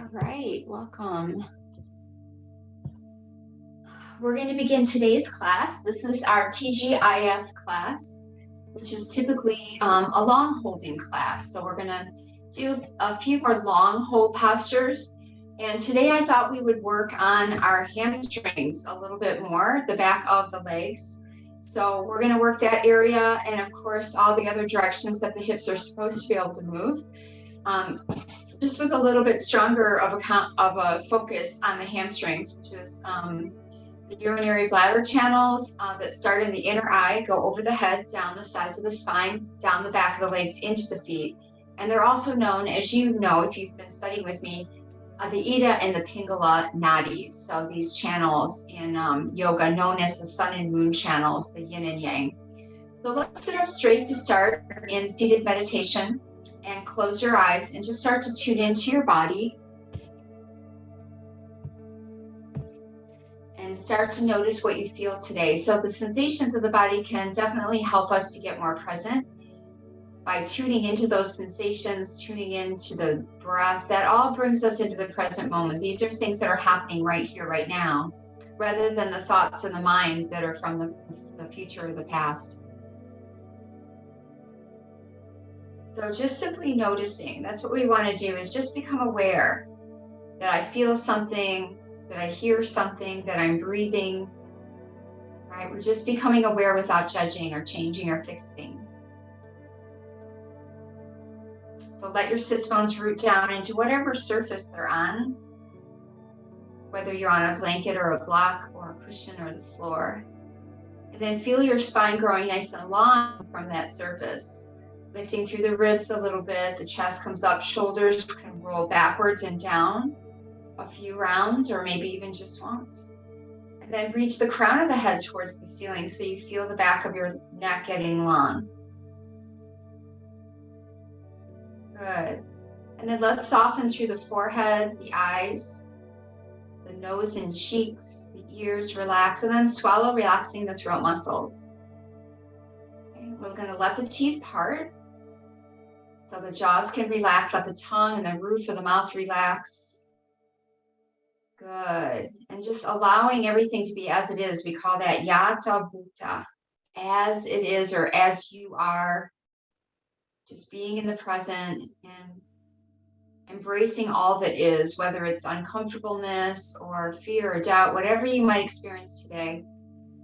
All right, welcome. We're going to begin today's class. This is our TGIF class, which is typically a long holding class. So we're going to do a few more long hold postures. And today I thought we would work on our hamstrings a little bit more, the back of the legs. So we're going to work that area and of course all the other directions that the hips are supposed to be able to move. Just with a little bit stronger of a focus on the hamstrings, which is the urinary bladder channels that start in the inner eye, go over the head, down the sides of the spine, down the back of the legs, into the feet. And they're also known, as you know, if you've been studying with me, the Ida and the Pingala nadis. So these channels in yoga known as the sun and moon channels, the yin and yang. So let's sit up straight to start in seated meditation. And close your eyes and just start to tune into your body and start to notice what you feel today. So the sensations of the body can definitely help us to get more present by tuning into those sensations, tuning into the breath. That all brings us into the present moment. These are things that are happening right here, right now, rather than the thoughts in the mind that are from the future or the past. So just simply noticing, that's what we want to do, is just become aware that I feel something, that I hear something, that I'm breathing, right? We're just becoming aware without judging or changing or fixing. So let your sits bones root down into whatever surface they're on, whether you're on a blanket or a block or a cushion or the floor. And then feel your spine growing nice and long from that surface. Lifting through the ribs a little bit, the chest comes up, shoulders can roll backwards and down a few rounds or maybe even just once. And then reach the crown of the head towards the ceiling so you feel the back of your neck getting long. Good. And then let's soften through the forehead, the eyes, the nose and cheeks, the ears relax, and then swallow, relaxing the throat muscles. Okay. We're going to let the teeth part. So the jaws can relax, let the tongue and the roof of the mouth relax. Good. And just allowing everything to be as it is. We call that yata bhuta, as it is or as you are. Just being in the present and embracing all that is, whether it's uncomfortableness or fear or doubt, whatever you might experience today.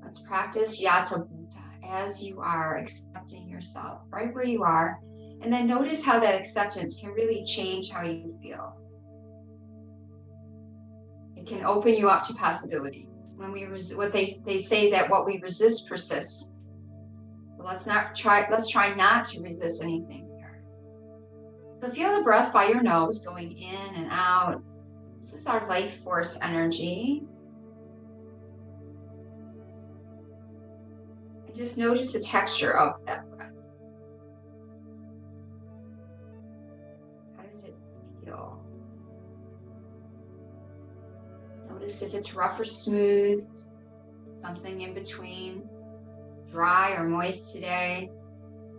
Let's practice yata bhuta, as you are, accepting yourself right where you are. And then notice how that acceptance can really change how you feel. It can open you up to possibilities. When we they say that what we resist persists. But let's try not to resist anything here. So feel the breath by your nose going in and out. This is our life force energy. And just notice the texture of that breath. Notice if it's rough or smooth, something in between, dry or moist today,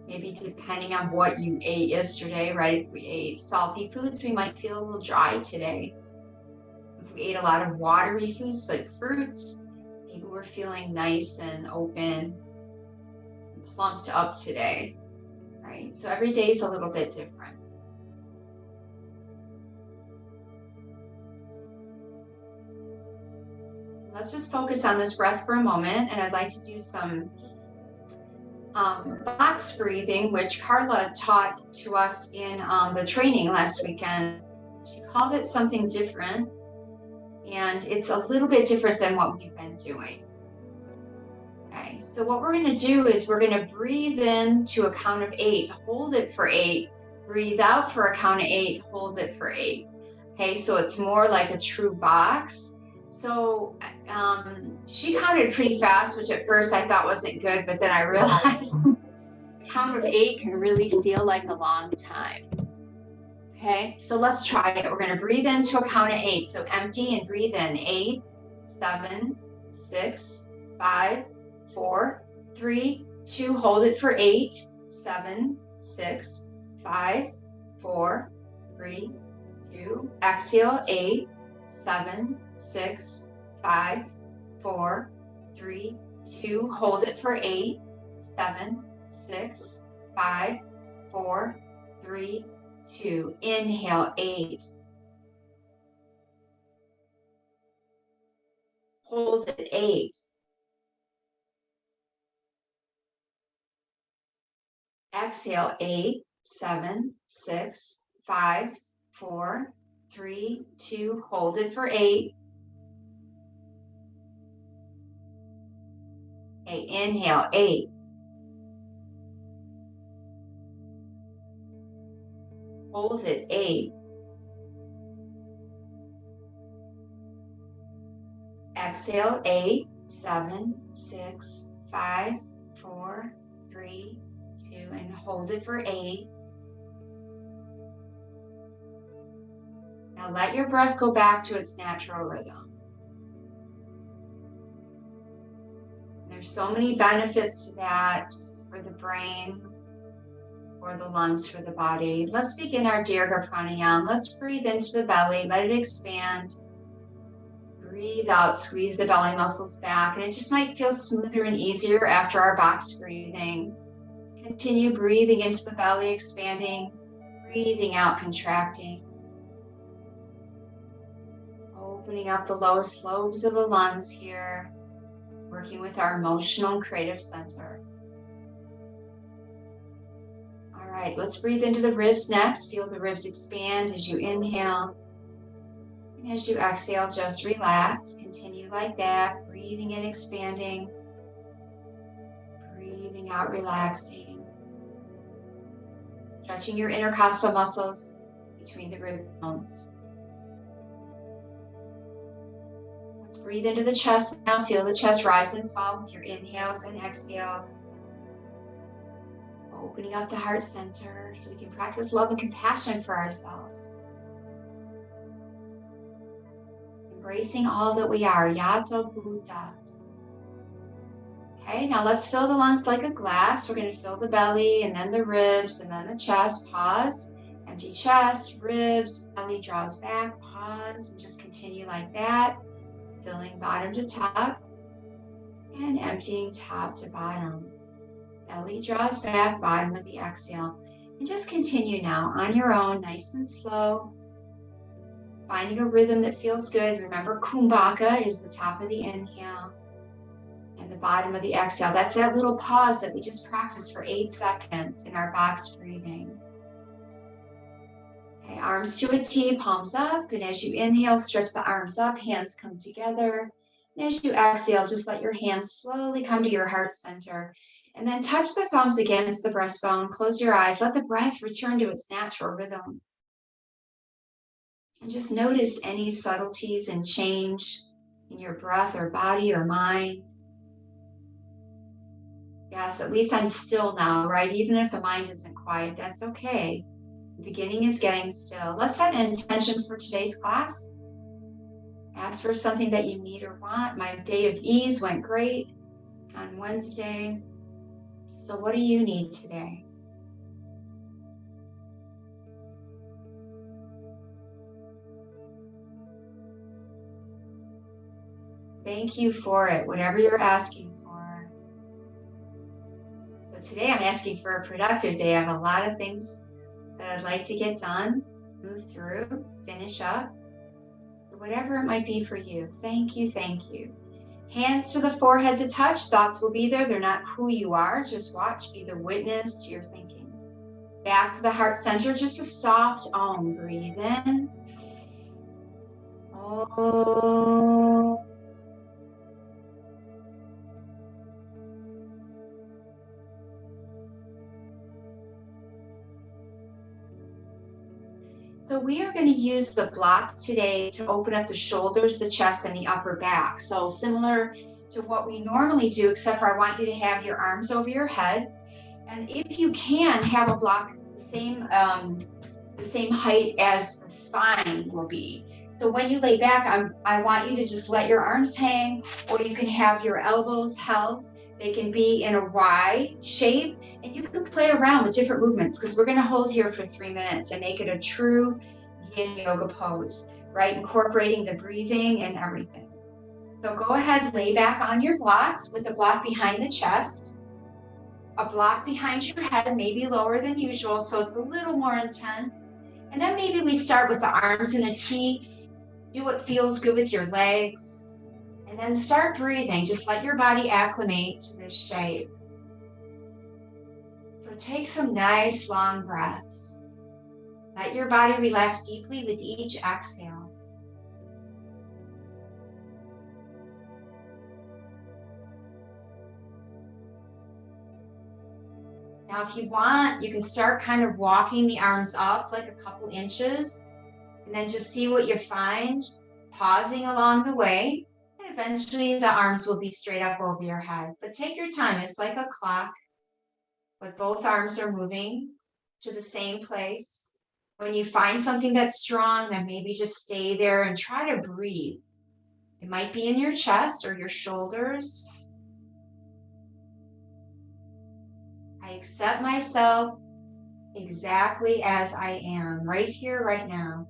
maybe depending on what you ate yesterday, right? If we ate salty foods, we might feel a little dry today. If we ate a lot of watery foods like fruits, maybe we're feeling nice and open, and plumped up today, right? So every day is a little bit different. Let's just focus on this breath for a moment, and I'd like to do some box breathing, which Carla taught to us in the training last weekend. She called it something different, and it's a little bit different than what we've been doing. Okay, so what we're going to do is we're going to breathe in to a count of 8, hold it for 8, breathe out for a count of 8, hold it for 8. Okay, so it's more like a true box. So she counted pretty fast, which at first I thought wasn't good, but then I realized the count of 8 can really feel like a long time. Okay, so let's try it. We're going to breathe into a count of 8. So empty and breathe in. 8, 7, 6, 5, 4, 3, 2. Hold it for 8, 7, 6, 5, 4, 3, 2. Exhale, 8, 7, 6, 5, 4, 3, 2. Hold it for 8, 7, 6, 5, 4, 3, 2. Inhale, 8. Hold it, 8. Exhale, 8, 7, 6, 5, 4, 3, 2. Hold it for 8. Okay, inhale, 8. Hold it, 8. Exhale, 8, 7, 6, 5, 4, 3, 2, and hold it for 8. Now let your breath go back to its natural rhythm. There's so many benefits to that, just for the brain, for the lungs, for the body. Let's begin our Dirga Pranayama. Let's breathe into the belly, let it expand. Breathe out, squeeze the belly muscles back, and it just might feel smoother and easier after our box breathing. Continue breathing into the belly, expanding, breathing out, contracting. Opening up the lowest lobes of the lungs here, working with our emotional and creative center. All right, let's breathe into the ribs next. Feel the ribs expand as you inhale. And as you exhale, just relax. Continue like that, breathing in, expanding. Breathing out, relaxing. Stretching your intercostal muscles between the rib bones. Let's breathe into the chest now. Feel the chest rise and fall with your inhales and exhales. Opening up the heart center so we can practice love and compassion for ourselves. Embracing all that we are, Yata Bhuta. Okay, now let's fill the lungs like a glass. We're going to fill the belly and then the ribs and then the chest. Pause, empty chest, ribs, belly draws back, pause, and just continue like that. Filling bottom to top and emptying top to bottom. Belly draws back, bottom of the exhale. And just continue now on your own, nice and slow. Finding a rhythm that feels good. Remember, Kumbhaka is the top of the inhale and the bottom of the exhale. That's that little pause that we just practiced for 8 seconds in our box breathing. Okay, arms to a T, palms up. And as you inhale, stretch the arms up, hands come together. And as you exhale, just let your hands slowly come to your heart center. And then touch the thumbs against the breastbone. Close your eyes. Let the breath return to its natural rhythm. And just notice any subtleties and change in your breath or body or mind. Yes, at least I'm still now, right? Even if the mind isn't quiet, that's okay. The beginning is getting still. Let's set an intention for today's class. Ask for something that you need or want. My day of ease went great on Wednesday. So what do you need today? Thank you for it, whatever you're asking for. So today I'm asking for a productive day. I have a lot of things that I'd like to get done, move through, finish up. Whatever it might be for you. Thank you, thank you. Hands to the forehead to touch. Thoughts will be there. They're not who you are. Just watch, be the witness to your thinking. Back to the heart center, just a soft Om. Breathe in. Om. So we are going to use the block today to open up the shoulders, the chest, and the upper back. So similar to what we normally do, except for I want you to have your arms over your head. And if you can, have a block the same height as the spine will be. So when you lay back, I want you to just let your arms hang, or you can have your elbows held. They can be in a Y shape, and you can play around with different movements because we're going to hold here for 3 minutes and make it a true yin yoga pose, right? Incorporating the breathing and everything. So go ahead, lay back on your blocks with a block behind the chest, a block behind your head, maybe lower than usual, so it's a little more intense. And then maybe we start with the arms in a T, do what feels good with your legs, and then start breathing. Just let your body acclimate to this shape. So take some nice long breaths. Let your body relax deeply with each exhale. Now, if you want, you can start kind of walking the arms up like a couple inches, and then just see what you find, pausing along the way, and eventually the arms will be straight up over your head. But take your time, it's like a clock, but both arms are moving to the same place. When you find something that's strong, then maybe just stay there and try to breathe. It might be in your chest or your shoulders. I accept myself exactly as I am, right here, right now.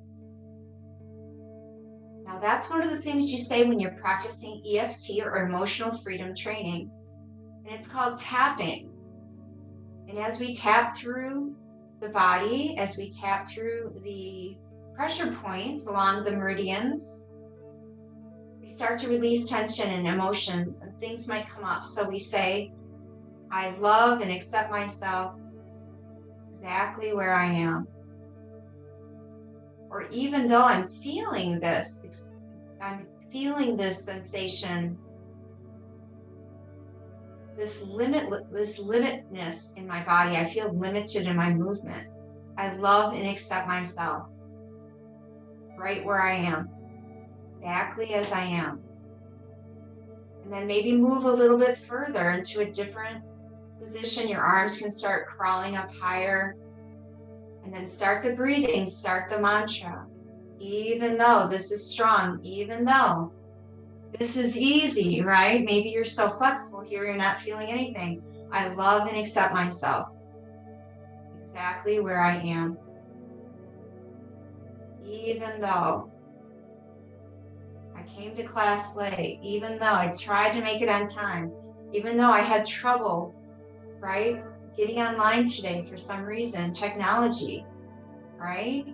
Now that's one of the things you say when you're practicing EFT or emotional freedom training, and it's called tapping. And as we tap through the body, as we tap through the pressure points along the meridians, we start to release tension and emotions, and things might come up. So we say, I love and accept myself exactly where I am. Or even though I'm feeling this sensation, this limitness in my body. I feel limited in my movement. I love and accept myself right where I am, exactly as I am. And then maybe move a little bit further into a different position. Your arms can start crawling up higher. And then start the breathing, start the mantra. Even though this is strong, even though this is easy, right? Maybe you're so flexible here, you're not feeling anything. I love and accept myself exactly where I am. Even though I came to class late, even though I tried to make it on time, even though I had trouble, right? Getting online today for some reason, technology, right?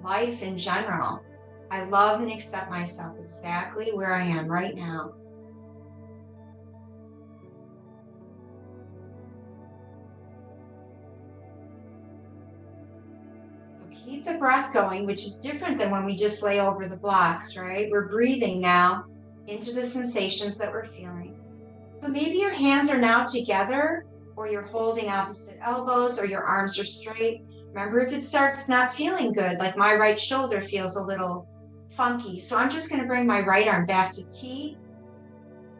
Life in general. I love and accept myself exactly where I am right now. So keep the breath going, which is different than when we just lay over the blocks, right? We're breathing now into the sensations that we're feeling. So maybe your hands are now together, or you're holding opposite elbows, or your arms are straight. Remember, if it starts not feeling good, like my right shoulder feels a little funky, so I'm just going to bring my right arm back to T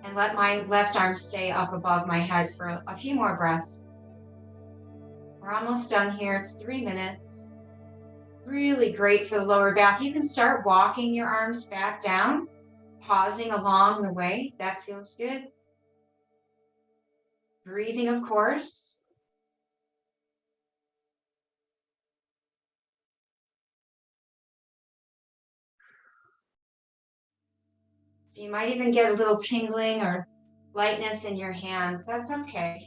and let my left arm stay up above my head for a few more breaths. We're almost done here. It's 3 minutes. Really great for the lower back. You can start walking your arms back down, pausing along the way. That feels good. Breathing, of course. So you might even get a little tingling or lightness in your hands. That's okay.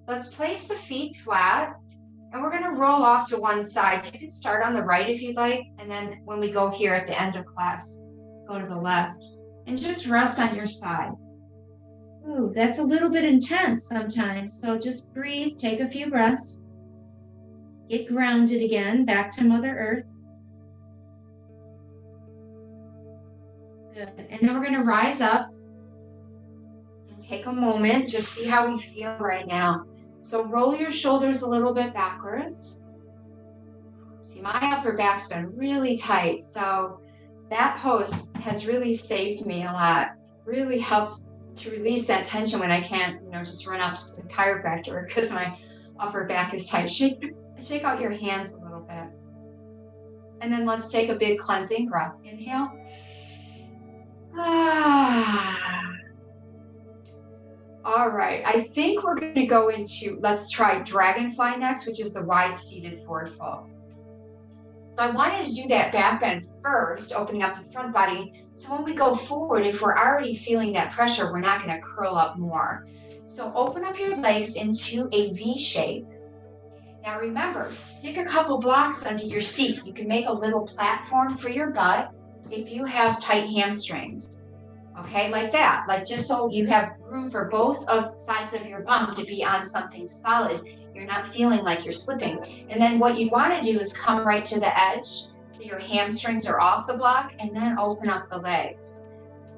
Let's place the feet flat, and we're going to roll off to one side. You can start on the right if you'd like, and then when we go here at the end of class, go to the left. And just rest on your side. Ooh, that's a little bit intense sometimes, so just breathe, take a few breaths. Get grounded again, back to Mother Earth. Good. And then we're going to rise up and take a moment, just see how we feel right now. So roll your shoulders a little bit backwards. See, my upper back's been really tight, so that pose has really saved me a lot. Really helped to release that tension when I can't, just run up to the chiropractor because my upper back is tight. Shake out your hands a little bit. And then let's take a big cleansing breath. Inhale. All right, I think we're going to go into, let's try dragonfly next, which is the wide seated forward fold. So I wanted to do that back bend first, opening up the front body. So when we go forward, if we're already feeling that pressure, we're not going to curl up more. So open up your legs into a V shape. Now remember, stick a couple blocks under your seat. You can make a little platform for your butt if you have tight hamstrings. Okay, like that, like just so you have room for both of sides of your bum to be on something solid. You're not feeling like you're slipping. And then what you want to do is come right to the edge so your hamstrings are off the block, and then open up the legs,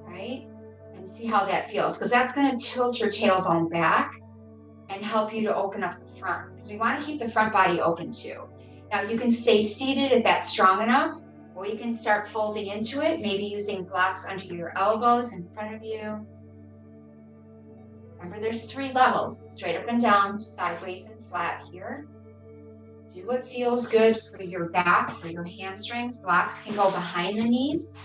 right? And see how that feels, because that's going to tilt your tailbone back and help you to open up the front, because we want to keep the front body open too. Now you can stay seated if that's strong enough, or you can start folding into it, maybe using blocks under your elbows in front of you. Remember, there's 3 levels: straight up and down, sideways and flat here. Do what feels good for your back, for your hamstrings. Blocks can go behind the knees,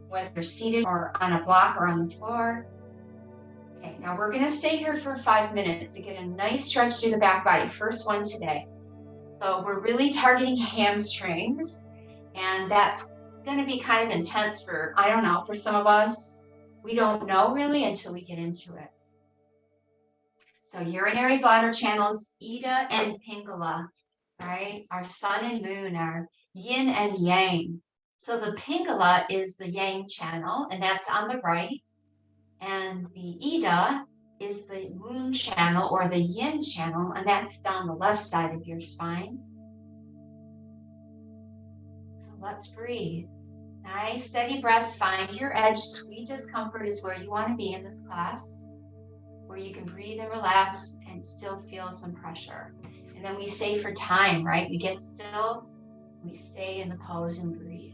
whether you're seated or on a block or on the floor. Okay, now we're going to stay here for 5 minutes to get a nice stretch through the back body. First one today. So we're really targeting hamstrings, and that's going to be kind of intense for, I don't know, for some of us. We don't know really until we get into it. So urinary bladder channels, Ida and Pingala, right? Our sun and moon, our yin and yang. So the Pingala is the yang channel, and that's on the right. And the Ida is the moon channel or the yin channel, and that's down the left side of your spine. So let's breathe. Nice, steady breaths. Find your edge. Sweet discomfort is where you want to be in this class, where you can breathe and relax and still feel some pressure. And then we stay for time, right? We get still, we stay in the pose and breathe.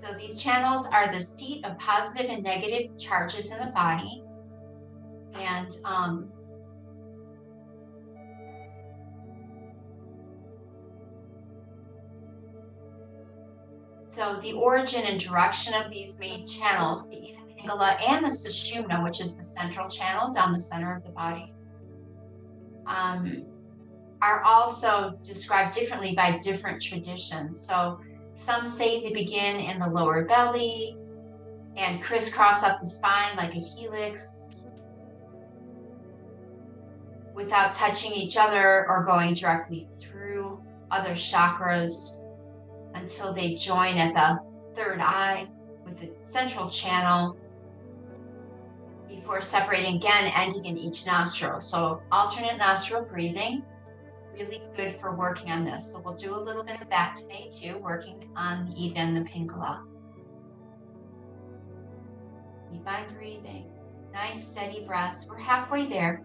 So these channels are the seat of positive and negative charges in the body. And so the origin and direction of these main channels, the Pingala and the Sushumna, which is the central channel down the center of the body, are also described differently by different traditions. So some say they begin in the lower belly and crisscross up the spine like a helix without touching each other or going directly through other chakras until they join at the third eye with the central channel before separating again, ending in each nostril. So alternate nostril breathing, really good for working on this. So we'll do a little bit of that today too, working on the Ida and the Pingala. Keep on breathing. Nice steady breaths. We're halfway there.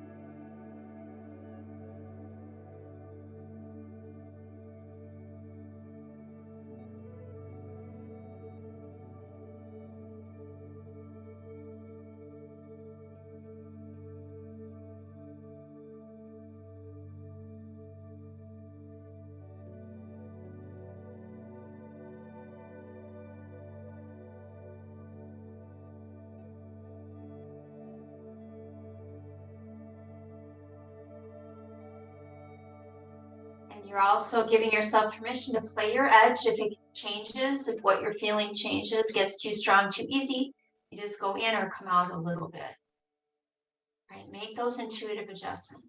You're also giving yourself permission to play your edge. If it changes, if what you're feeling changes, gets too strong, too easy, you just go in or come out a little bit. Right? Make those intuitive adjustments.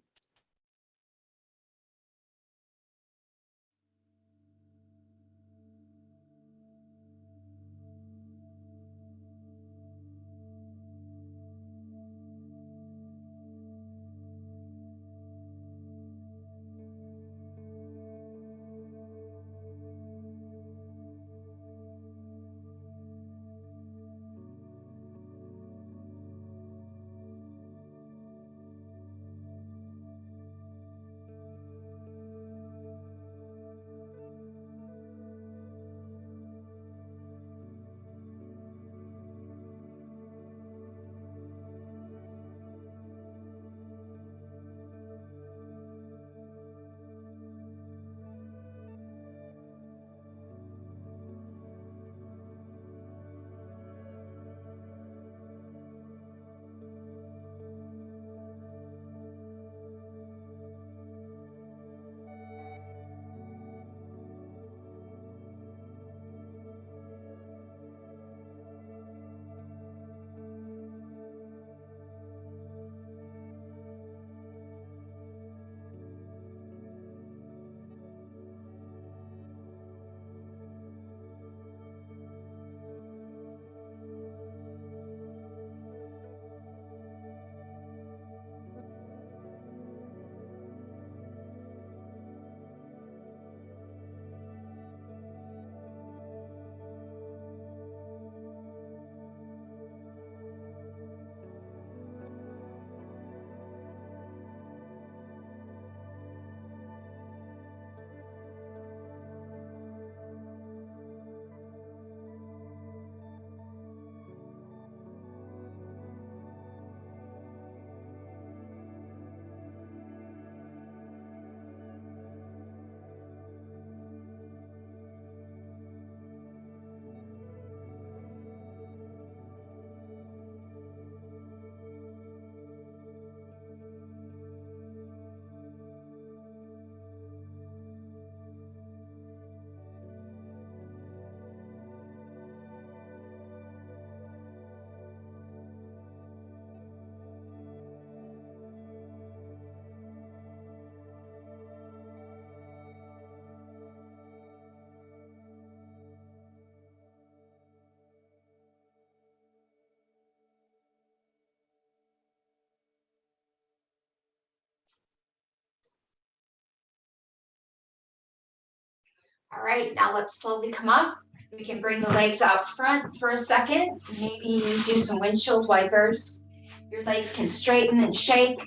All right, now let's slowly come up. We can bring the legs out front for a second. Maybe do some windshield wipers. Your legs can straighten and shake,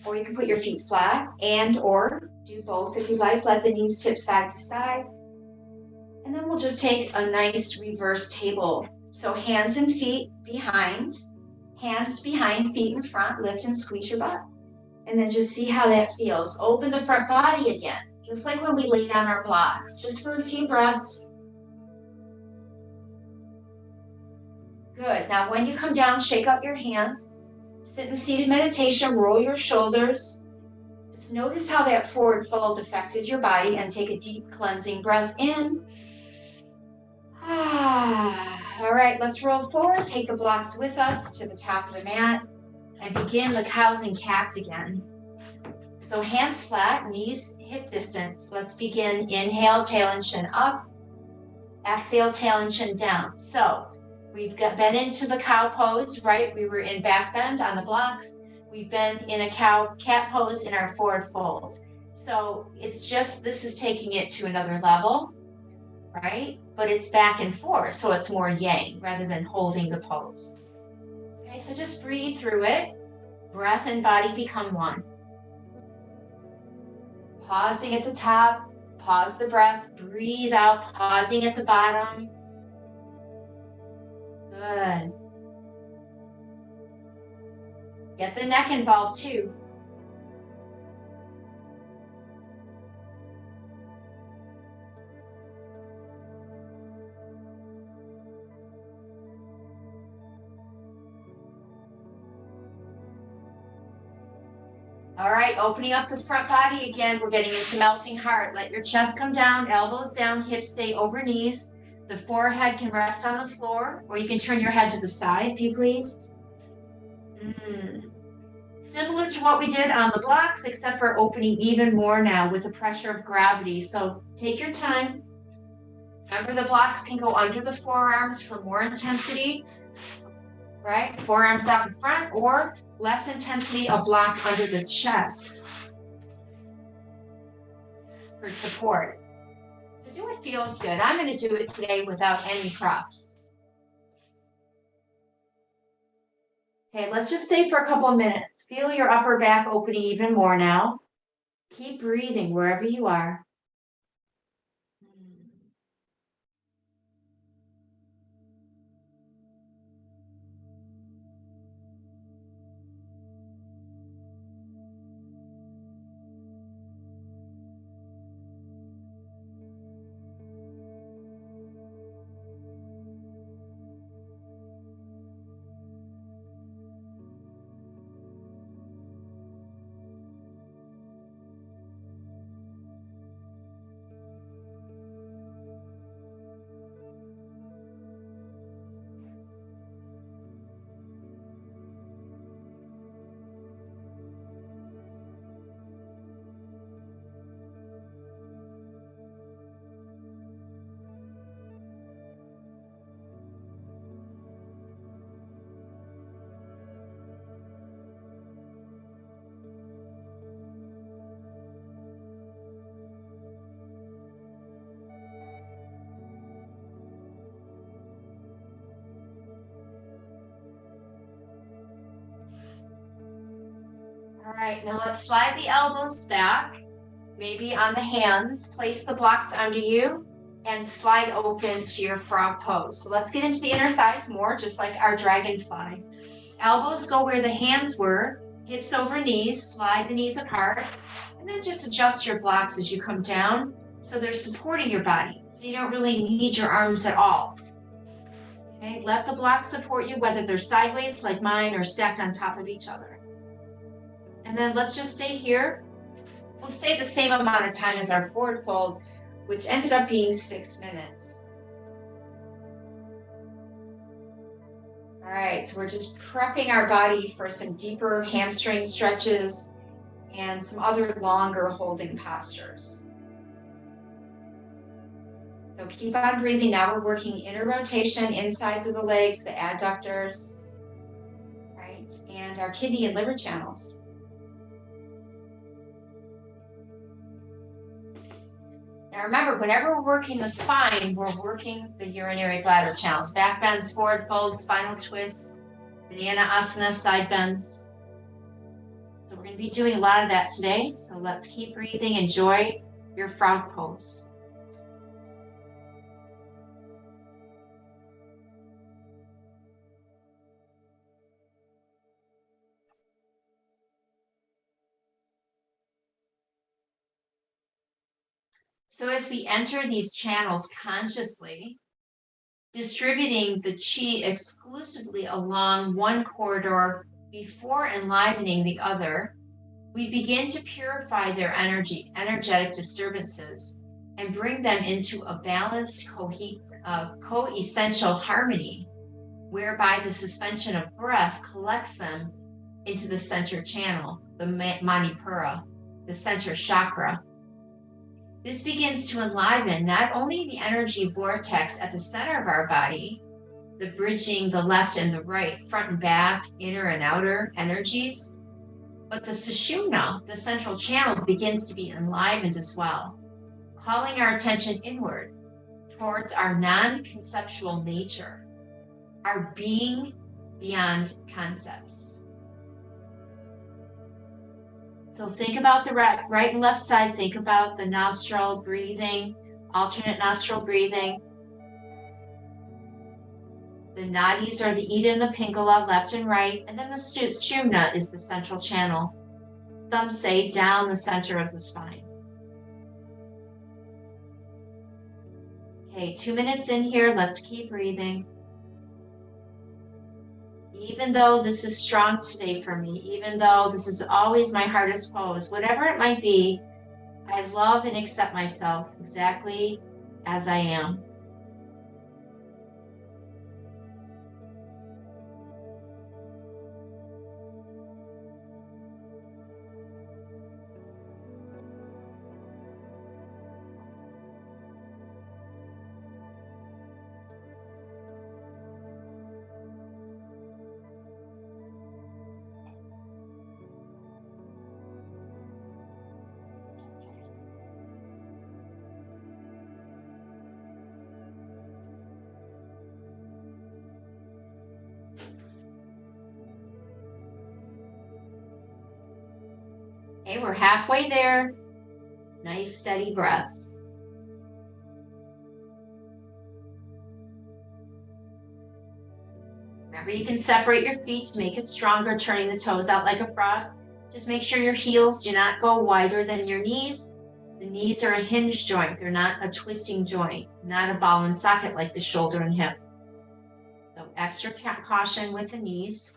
or you can put your feet flat or do both if you like. Let the knees tip side to side. And then we'll just take a nice reverse table. So hands and feet behind, feet in front, lift and squeeze your butt. And then just see how that feels. Open the front body again, just like when we lay down our blocks, just for a few breaths. Good. Now when you come down, shake out your hands. Sit in seated meditation, roll your shoulders. Just notice how that forward fold affected your body and take a deep cleansing breath in. All right, let's roll forward. Take the blocks with us to the top of the mat and begin the cows and cats again. So hands flat, knees hip distance. Let's begin. Inhale, tail and chin up. Exhale, tail and chin down. So we've been into the cow pose, right? We were in back bend on the blocks. We've been in a cat pose in our forward fold. So it's just, this is taking it to another level, right? But it's back and forth, so it's more yang rather than holding the pose. Okay, so just breathe through it. Breath and body become one. Pausing at the top, pause the breath, breathe out, pausing at the bottom. Good. Get the neck involved too. All right, opening up the front body again. We're getting into melting heart. Let your chest come down, elbows down, hips stay over knees. The forehead can rest on the floor, or you can turn your head to the side, if you please. Similar to what we did on the blocks, except for opening even more now with the pressure of gravity. So take your time. Remember, the blocks can go under the forearms for more intensity, right? Forearms out in front, or less intensity, a block under the chest for support. So do what feels good. I'm going to do it today without any props. Okay, let's just stay for a couple of minutes. Feel your upper back opening even more now. Keep breathing wherever you are. All right, now let's slide the elbows back, maybe on the hands. Place the blocks under you and slide open to your frog pose. So let's get into the inner thighs more, just like our dragonfly. Elbows go where the hands were, hips over knees, slide the knees apart, and then just adjust your blocks as you come down so they're supporting your body. So you don't really need your arms at all. Okay, let the blocks support you, whether they're sideways like mine or stacked on top of each other. And then let's just stay here. We'll stay the same amount of time as our forward fold, which ended up being 6 minutes. All right, so we're just prepping our body for some deeper hamstring stretches and some other longer holding postures. So keep on breathing. Now we're working inner rotation, insides of the legs, the adductors, right? And our kidney and liver channels. Now remember, whenever we're working the spine, we're working the urinary bladder channels. Back bends, forward folds, spinal twists, banana asana, side bends. So we're going to be doing a lot of that today. So let's keep breathing. Enjoy your frog pose. So as we enter these channels consciously, distributing the chi exclusively along one corridor before enlivening the other, we begin to purify their energetic disturbances and bring them into a balanced, co-essential harmony, whereby the suspension of breath collects them into the center channel, the Manipura, the center chakra. This begins to enliven not only the energy vortex at the center of our body, the bridging the left and the right, front and back, inner and outer energies, but the Sushumna, the central channel, begins to be enlivened as well, calling our attention inward towards our non-conceptual nature, our being beyond concepts. So think about the right and left side. Think about the nostril breathing, alternate nostril breathing. The nadis are the Ida and the Pingala, left and right, and then the Sushumna is the central channel. Some say down the center of the spine. Okay, 2 minutes in here, let's keep breathing. Even though this is strong today for me, even though this is always my hardest pose, whatever it might be, I love and accept myself exactly as I am. Okay, we're halfway there. Nice steady breaths. Remember, you can separate your feet to make it stronger, turning the toes out like a frog. Just make sure your heels do not go wider than your knees. The knees are a hinge joint. They're not a twisting joint, not a ball and socket like the shoulder and hip. So extra caution with the knees.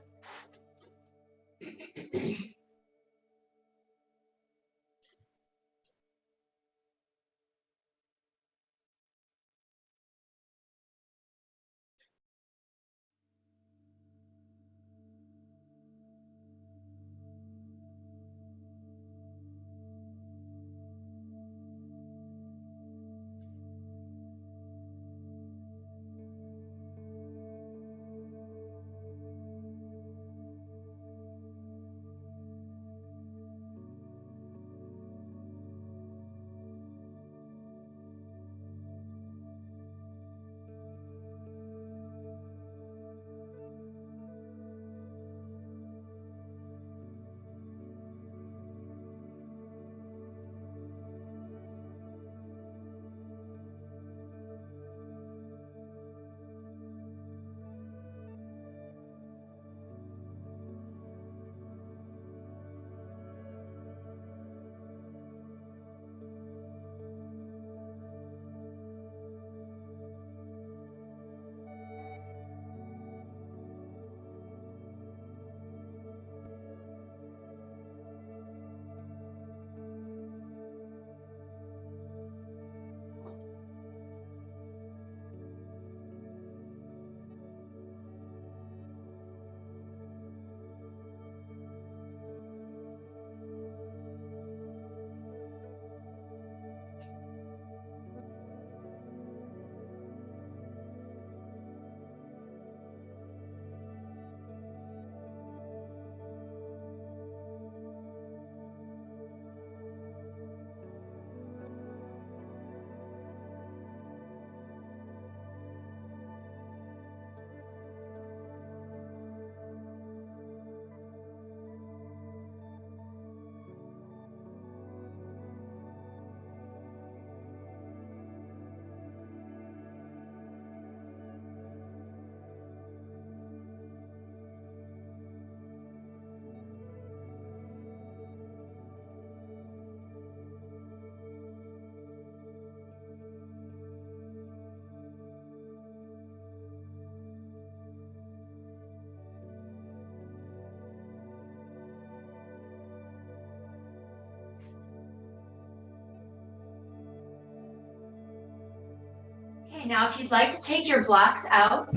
Okay, now if you'd like to take your blocks out,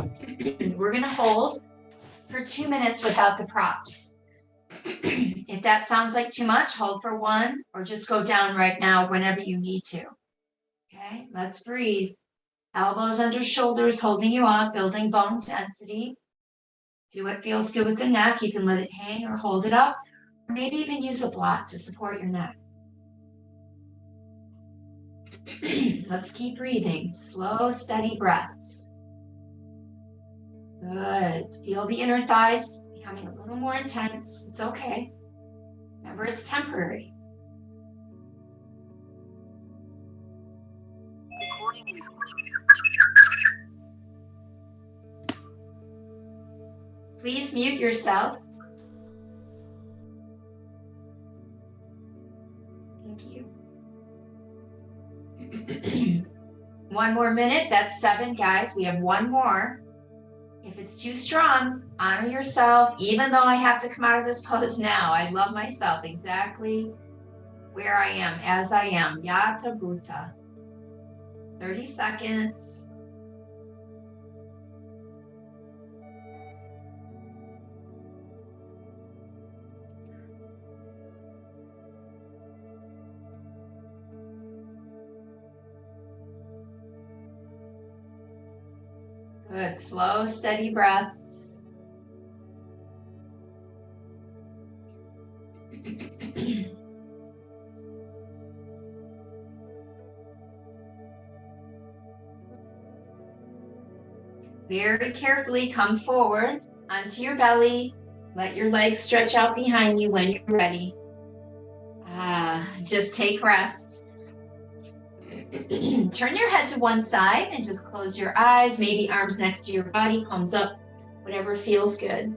we're going to hold for 2 minutes without the props. If that sounds like too much, hold for 1 or just go down right now whenever you need to. Okay, let's breathe. Elbows under shoulders, holding you up, building bone density. Do what feels good with the neck. You can let it hang or hold it up, or maybe even use a block to support your neck. Let's keep breathing. Slow, steady breaths. Good. Feel the inner thighs becoming a little more intense. It's okay. Remember, it's temporary. Please mute yourself. Thank you. 1 more minute. That's 7, guys. We have 1 more. If it's too strong, honor yourself. Even though I have to come out of this pose now, I love myself exactly where I am, as I am. Yata Bhuta. 30 seconds. Good. Slow, steady breaths. Very carefully come forward onto your belly. Let your legs stretch out behind you when you're ready. Just take rest. Turn your head to one side and just close your eyes. Maybe arms next to your body, palms up, whatever feels good.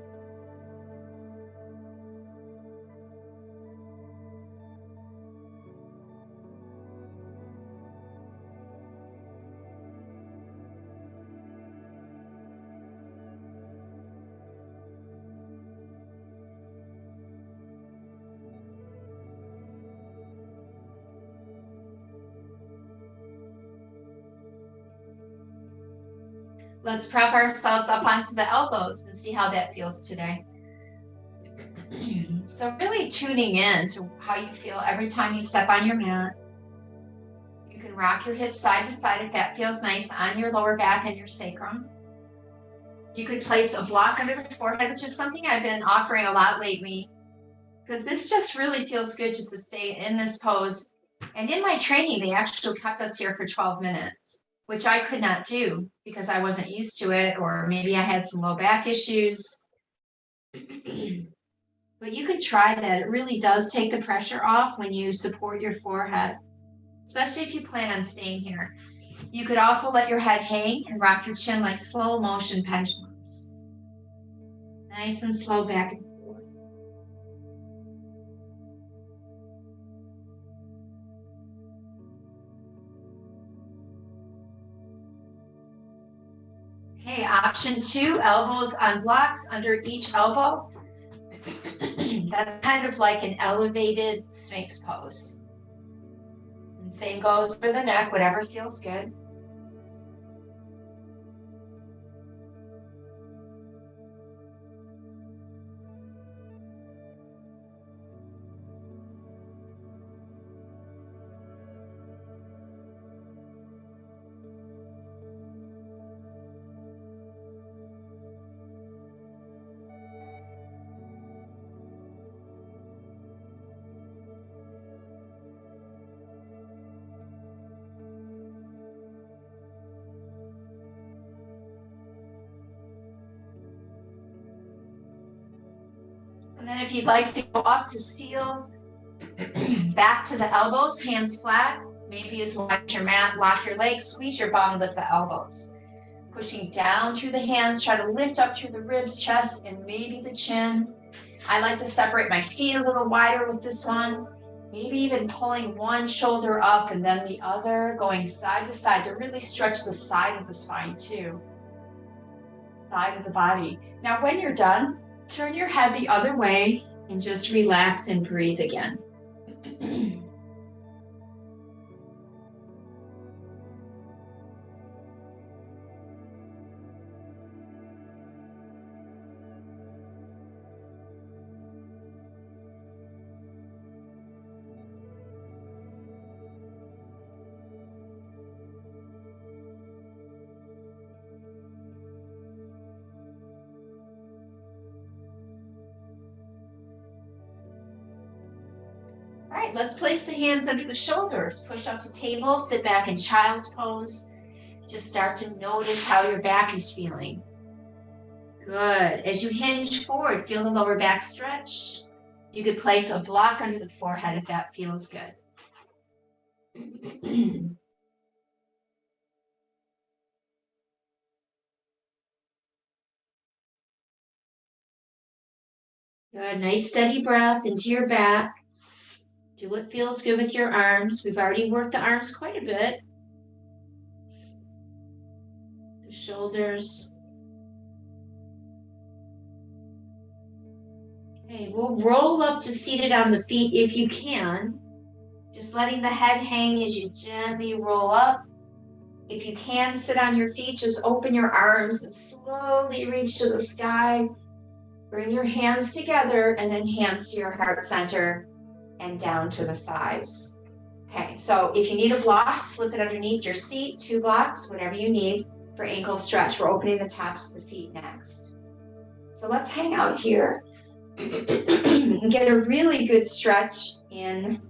Let's prop ourselves up onto the elbows and see how that feels today. So really tuning in to how you feel every time you step on your mat. You can rock your hips side to side if that feels nice on your lower back and your sacrum. You could place a block under the forehead, which is something I've been offering a lot lately, because this just really feels good just to stay in this pose. And in my training, they actually kept us here for 12 minutes, which I could not do because I wasn't used to it, or maybe I had some low back issues. But you can try that. It really does take the pressure off when you support your forehead, especially if you plan on staying here. You could also let your head hang and rock your chin like slow motion pendulums. Nice and slow back and forth. Okay, option 2, elbows on blocks under each elbow. That's kind of like an elevated Sphinx pose. And same goes for the neck, whatever feels good. And then if you'd like to go up to seal, back to the elbows, hands flat, maybe as wide as your mat, lock your legs, squeeze your bum, lift the elbows. Pushing down through the hands, try to lift up through the ribs, chest, and maybe the chin. I like to separate my feet a little wider with this one. Maybe even pulling one shoulder up and then the other, going side to side to really stretch the side of the spine too. Side of the body. Now when you're done, turn your head the other way and just relax and breathe again. right, let's place the hands under the shoulders. Push up to table, sit back in child's pose. Just start to notice how your back is feeling. Good. As you hinge forward, feel the lower back stretch. You could place a block under the forehead if that feels good. Good. Nice steady breath into your back. Do what feels good with your arms. We've already worked the arms quite a bit. The shoulders. Okay, we'll roll up to seated on the feet if you can. Just letting the head hang as you gently roll up. If you can sit on your feet, just open your arms and slowly reach to the sky. Bring your hands together and then hands to your heart center and down to the thighs. Okay, so if you need a block, slip it underneath your seat, 2 blocks, whatever you need for ankle stretch. We're opening the tops of the feet next. So let's hang out here and get a really good stretch in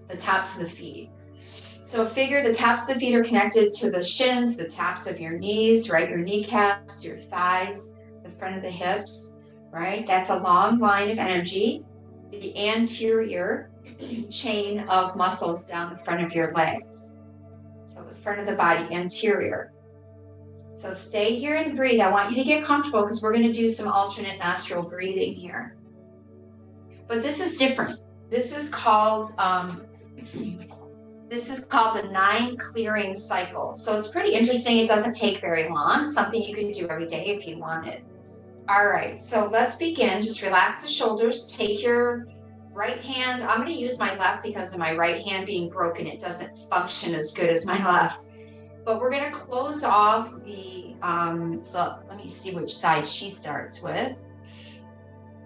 the tops of the feet. So figure the tops of the feet are connected to the shins, the tops of your knees, right? Your kneecaps, your thighs, the front of the hips, right? That's a long line of energy. The anterior chain of muscles down the front of your legs. So the front of the body, anterior. So stay here and breathe. I want you to get comfortable because we're going to do some alternate nostril breathing here. But this is different. This is called the 9 clearing cycle. So it's pretty interesting. It doesn't take very long. Something you can do every day if you wanted. All right, so let's begin. Just relax the shoulders. Take your right hand. I'm going to use my left because of my right hand being broken. It doesn't function as good as my left. But we're going to close off let me see which side she starts with.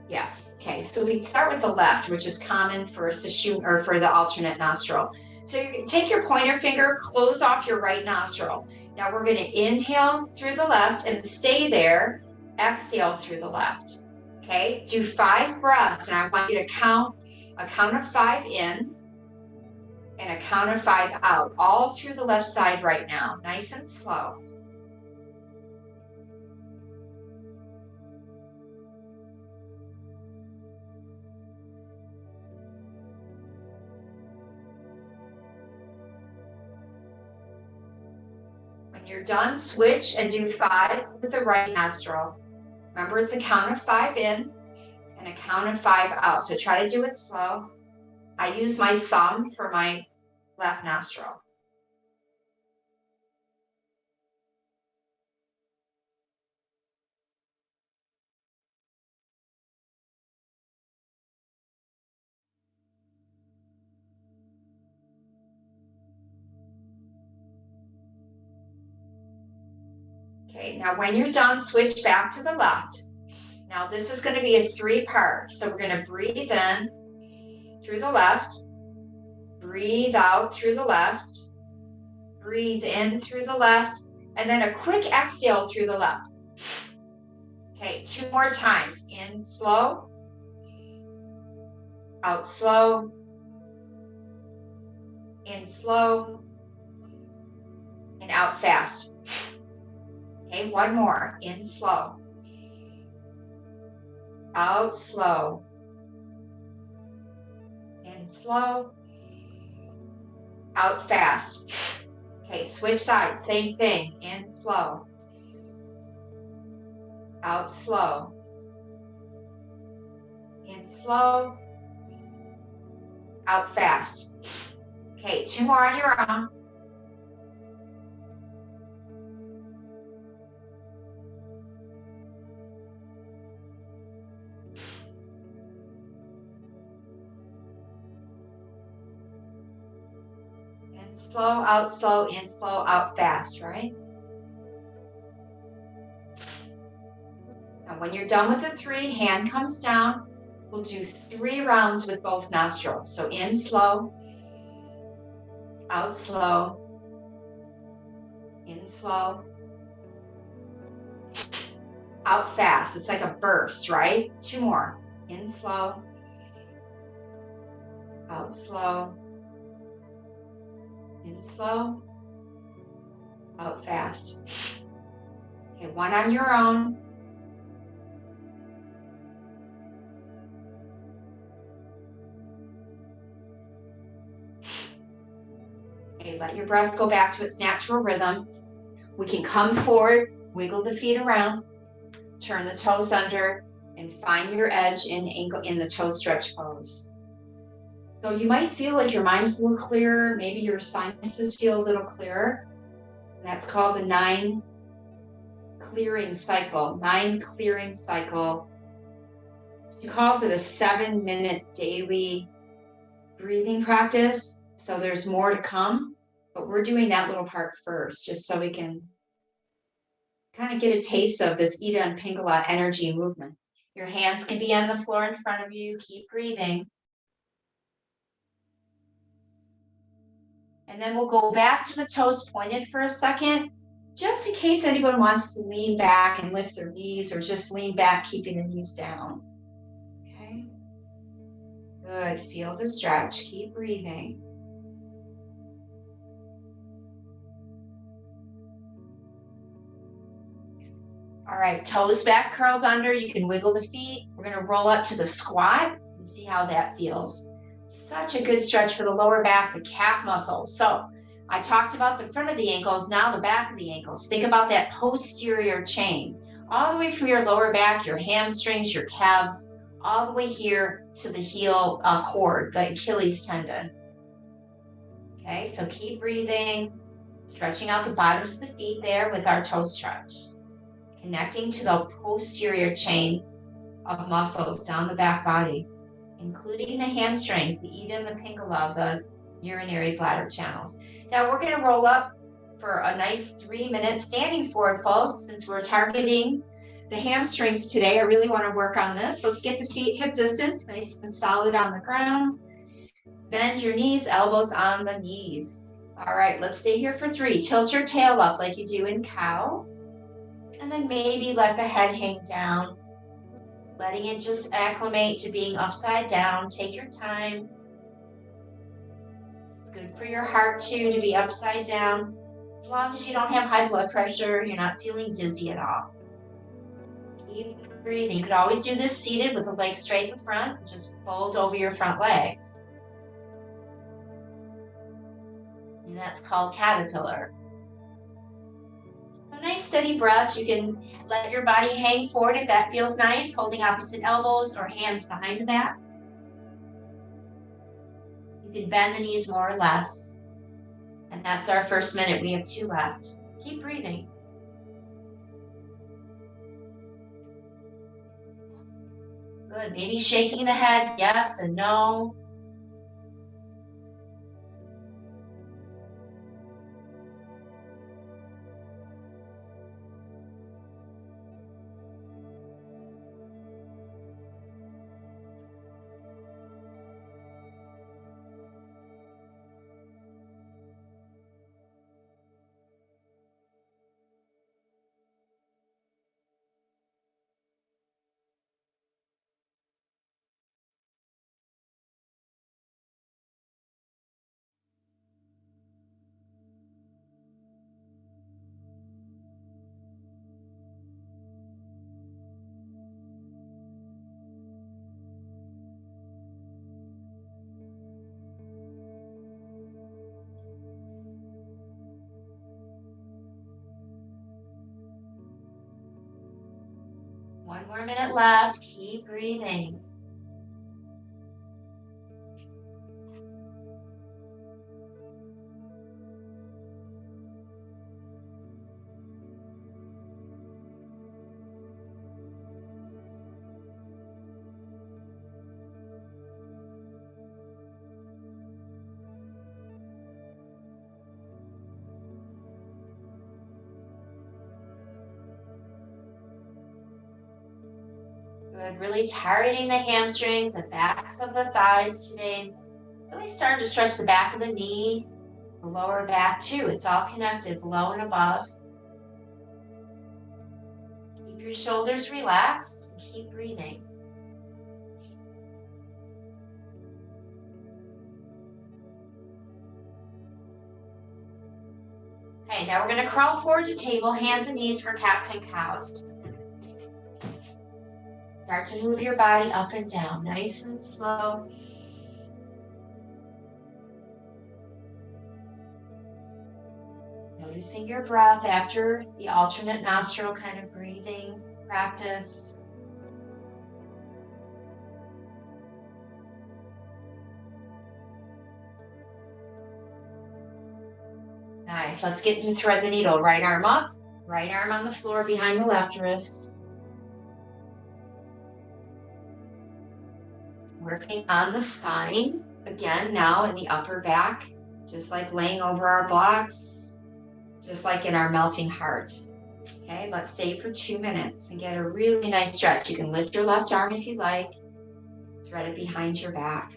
Yeah, okay, so we start with the left, which is common for Sesshoon or for the alternate nostril. So you take your pointer finger, close off your right nostril. Now we're going to inhale through the left and stay there. Exhale through the left. Okay, do 5 breaths, and I want you to count a count of 5 in and a count of 5 out, all through the left side right now, nice and slow. When you're done, switch and do 5 with the right nostril. Remember, it's a count of 5 in and a count of 5 out. So try to do it slow. I use my thumb for my left nostril. Okay, now when you're done, switch back to the left. Now this is going to be a 3-part. So we're going to breathe in through the left, breathe out through the left, breathe in through the left, and then a quick exhale through the left. Okay, 2 more times. In slow, out slow, in slow, and out fast. Okay, 1 more. In slow, out slow, in slow, out fast. Okay, switch sides, same thing. In slow, out slow, in slow, out fast. Okay, 2 more on your own. In slow, in, slow, out fast, right? Now when you're done with the 3, hand comes down. We'll do 3 rounds with both nostrils. So in slow, out slow, in slow, out fast. It's like a burst, right? 2 more. In slow, Out slow. In slow. Out fast. Okay, one on your own. Okay, let your breath go back to its natural rhythm. We can come forward, wiggle the feet around, turn the toes under, and find your edge in the toe stretch pose. So you might feel like your mind's a little clearer, maybe your sinuses feel a little clearer. That's called the 9 clearing cycle. 9 clearing cycle. She calls it a 7-minute daily breathing practice. So there's more to come, but we're doing that little part first, just so we can kind of get a taste of this Ida and Pingala energy movement. Your hands can be on the floor in front of you. Keep breathing. And then we'll go back to the toes pointed for a second, just in case anyone wants to lean back and lift their knees, or just lean back, keeping the knees down. Okay. Good. Feel the stretch. Keep breathing. All right, toes back, curled under. You can wiggle the feet. We're going to roll up to the squat and see how that feels. Such a good stretch for the lower back, the calf muscles. So I talked about the front of the ankles, now the back of the ankles. Think about that posterior chain, all the way from your lower back, your hamstrings, your calves, all the way here to the heel cord, the Achilles tendon. Okay, so keep breathing, stretching out the bottoms of the feet there with our toe stretch. Connecting to the posterior chain of muscles down the back body, including the hamstrings, the Ida and the Pingala, the urinary bladder channels. Now we're going to roll up for a nice 3-minute standing forward fold. Since we're targeting the hamstrings today, I really want to work on this. Let's get the feet hip distance, nice and solid on the ground. Bend your knees, elbows on the knees. All right, let's stay here for 3. Tilt your tail up like you do in cow. And then maybe let the head hang down, letting it just acclimate to being upside down. Take your time. It's good for your heart too to be upside down. As long as you don't have high blood pressure, you're not feeling dizzy at all. Keep breathing. You could always do this seated with the legs straight in front. Just fold over your front legs. And that's called caterpillar. So nice steady breaths. You can let your body hang forward if that feels nice, holding opposite elbows or hands behind the back. You can bend the knees more or less. And that's our first minute. We have 2 left. Keep breathing. Good. Maybe shaking the head, yes and no. One more minute left. Keep breathing. Good. Really targeting the hamstrings, the backs of the thighs today. Really starting to stretch the back of the knee, the lower back too. It's all connected below and above. Keep your shoulders relaxed and keep breathing. Okay, now we're going to crawl forward to table, hands and knees for cats and cows. Start to move your body up and down, nice and slow. Noticing your breath after the alternate nostril kind of breathing practice. Nice, let's get into thread the needle. Right arm up, right arm on the floor behind the left wrist. Working on the spine, again now in the upper back, just like laying over our blocks, just like in our melting heart. Okay, let's stay for 2 minutes and get a really nice stretch. You can lift your left arm if you like, thread it behind your back.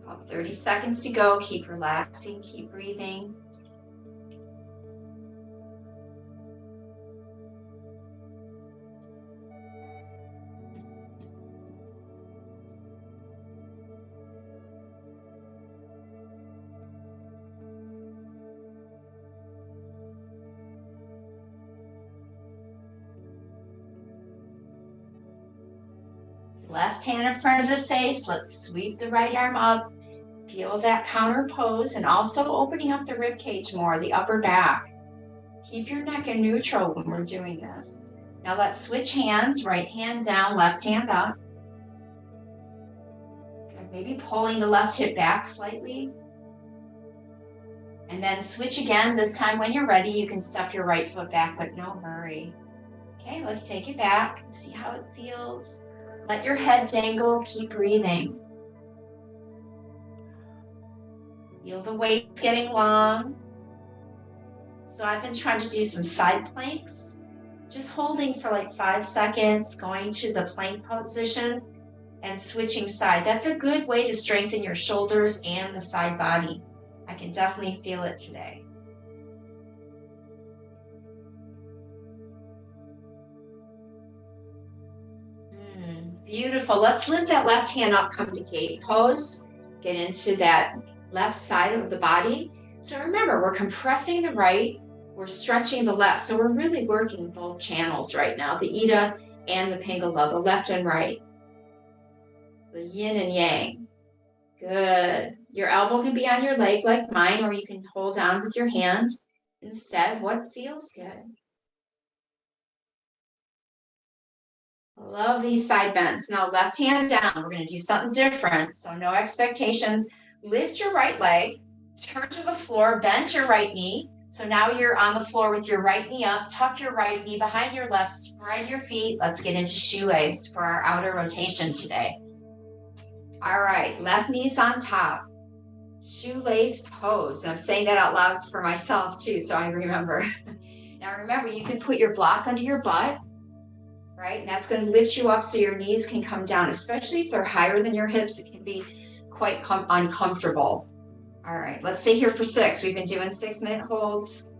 About 30 seconds to go. Keep relaxing, keep breathing. Left hand in front of the face. Let's sweep the right arm up. Feel that counter pose and also opening up the rib cage more, the upper back. Keep your neck in neutral when we're doing this. Now let's switch hands, right hand down, left hand up. Maybe pulling the left hip back slightly. And then switch again. This time when you're ready, you can step your right foot back, but no hurry. Okay, let's take it back and see how it feels. Let your head dangle, keep breathing. Feel the weights getting long. So I've been trying to do some side planks, just holding for like 5 seconds, going to the plank position and switching side. That's a good way to strengthen your shoulders and the side body. I can definitely feel it today. Beautiful. Let's lift that left hand up, come to gate pose. Get into that left side of the body. So remember, we're compressing the right, we're stretching the left. So we're really working both channels right now, the Ida and the Pingala, the left and right. The yin and yang. Good. Your elbow can be on your leg like mine, or you can hold down with your hand instead. What feels good? Love these side bends. Now left hand down. We're going to do something different. So no expectations. Lift your right leg, turn to the floor, bend your right knee. So now you're on the floor with your right knee up, tuck your right knee behind your left, spread your feet. Let's get into shoelace for our outer rotation today. All right, left knee's on top. Shoelace pose. I'm saying that out loud for myself too, so I remember. Now remember, you can put your block under your butt. Right? And that's going to lift you up so your knees can come down, especially if they're higher than your hips. It can be quite uncomfortable. All right, let's stay here for 6. We've been doing 6-minute holds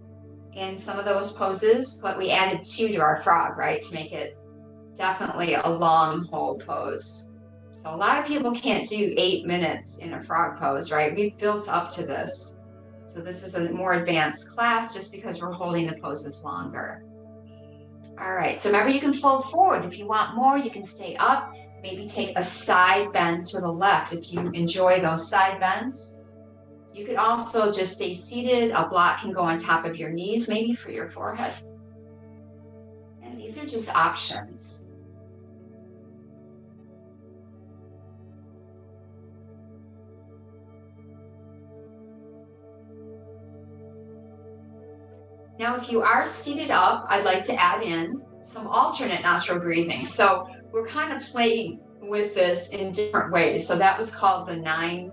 in some of those poses, but we added 2 to our frog, right? To make it definitely a long hold pose. So a lot of people can't do 8 minutes in a frog pose, right? We've built up to this. So this is a more advanced class just because we're holding the poses longer. All right, so remember you can fold forward. If you want more, you can stay up. Maybe take a side bend to the left if you enjoy those side bends. You could also just stay seated. A block can go on top of your knees, maybe for your forehead. And these are just options. Now, if you are seated up, I'd like to add in some alternate nostril breathing. So we're kind of playing with this in different ways. So that was called the 9,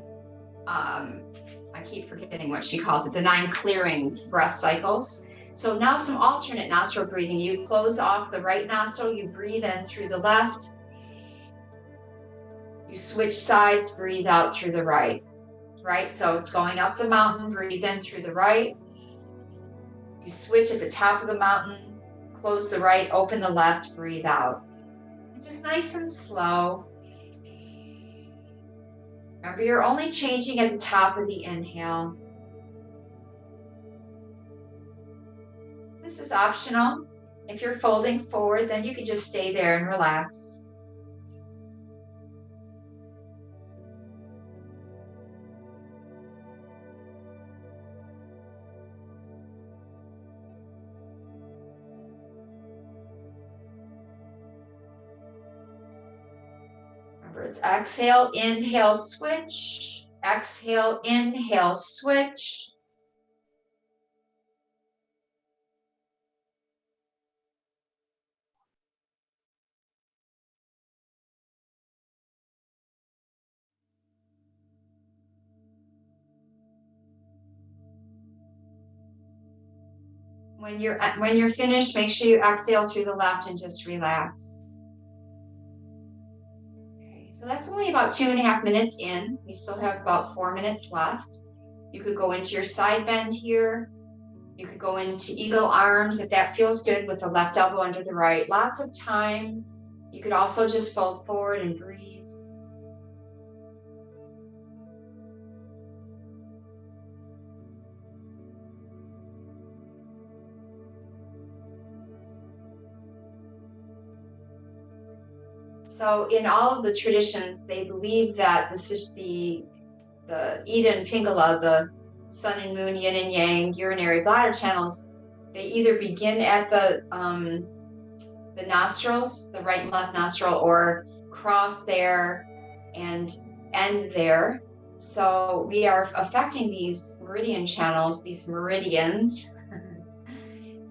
I keep forgetting what she calls it, the 9 clearing breath cycles. So now some alternate nostril breathing. You close off the right nostril, you breathe in through the left. You switch sides, breathe out through the right. Right, so it's going up the mountain, breathe in through the right. You switch at the top of the mountain, close the right, open the left, breathe out. Just nice and slow. Remember, you're only changing at the top of the inhale. This is optional. If you're folding forward, then you can just stay there and relax. Remember, it's exhale, inhale, switch. Exhale, inhale, switch. When you're finished, make sure you exhale through the left and just relax. Okay, so that's only about 2.5 minutes in. We still have about 4 minutes left. You could go into your side bend here. You could go into eagle arms if that feels good with the left elbow under the right. Lots of time. You could also just fold forward and breathe. So in all of the traditions, they believe that this is the Ida and Pingala, the sun and moon, yin and yang, urinary bladder channels. They either begin at the nostrils, the right and left nostril, or cross there and end there. So we are affecting these meridian channels, these meridians,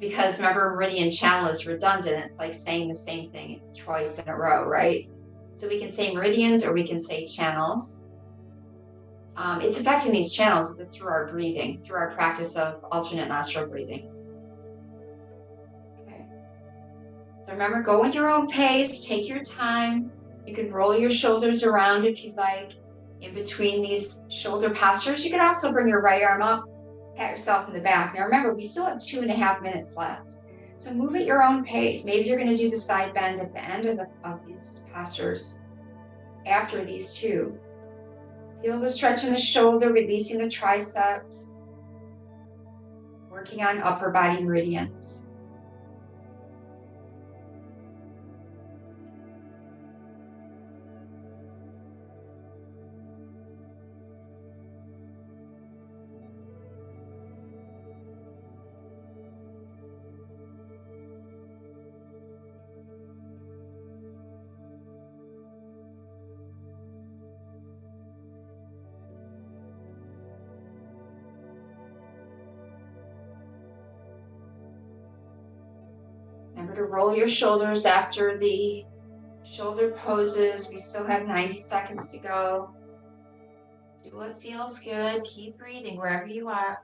because remember, meridian channel is redundant. It's like saying the same thing twice in a row, right? So we can say meridians or we can say channels. It's affecting these channels through our breathing, through our practice of alternate nostril breathing. Okay. So remember, go at your own pace, take your time. You can roll your shoulders around if you'd like. In between these shoulder postures, you can also bring your right arm up, pat yourself in the back. Now remember, we still have 2.5 minutes left. So move at your own pace. Maybe you're going to do the side bend at the end of these postures after these two. Feel the stretch in the shoulder, releasing the triceps, working on upper body meridians. Remember to roll your shoulders after the shoulder poses. We still have 90 seconds to go. Do what feels good. Keep breathing wherever you are.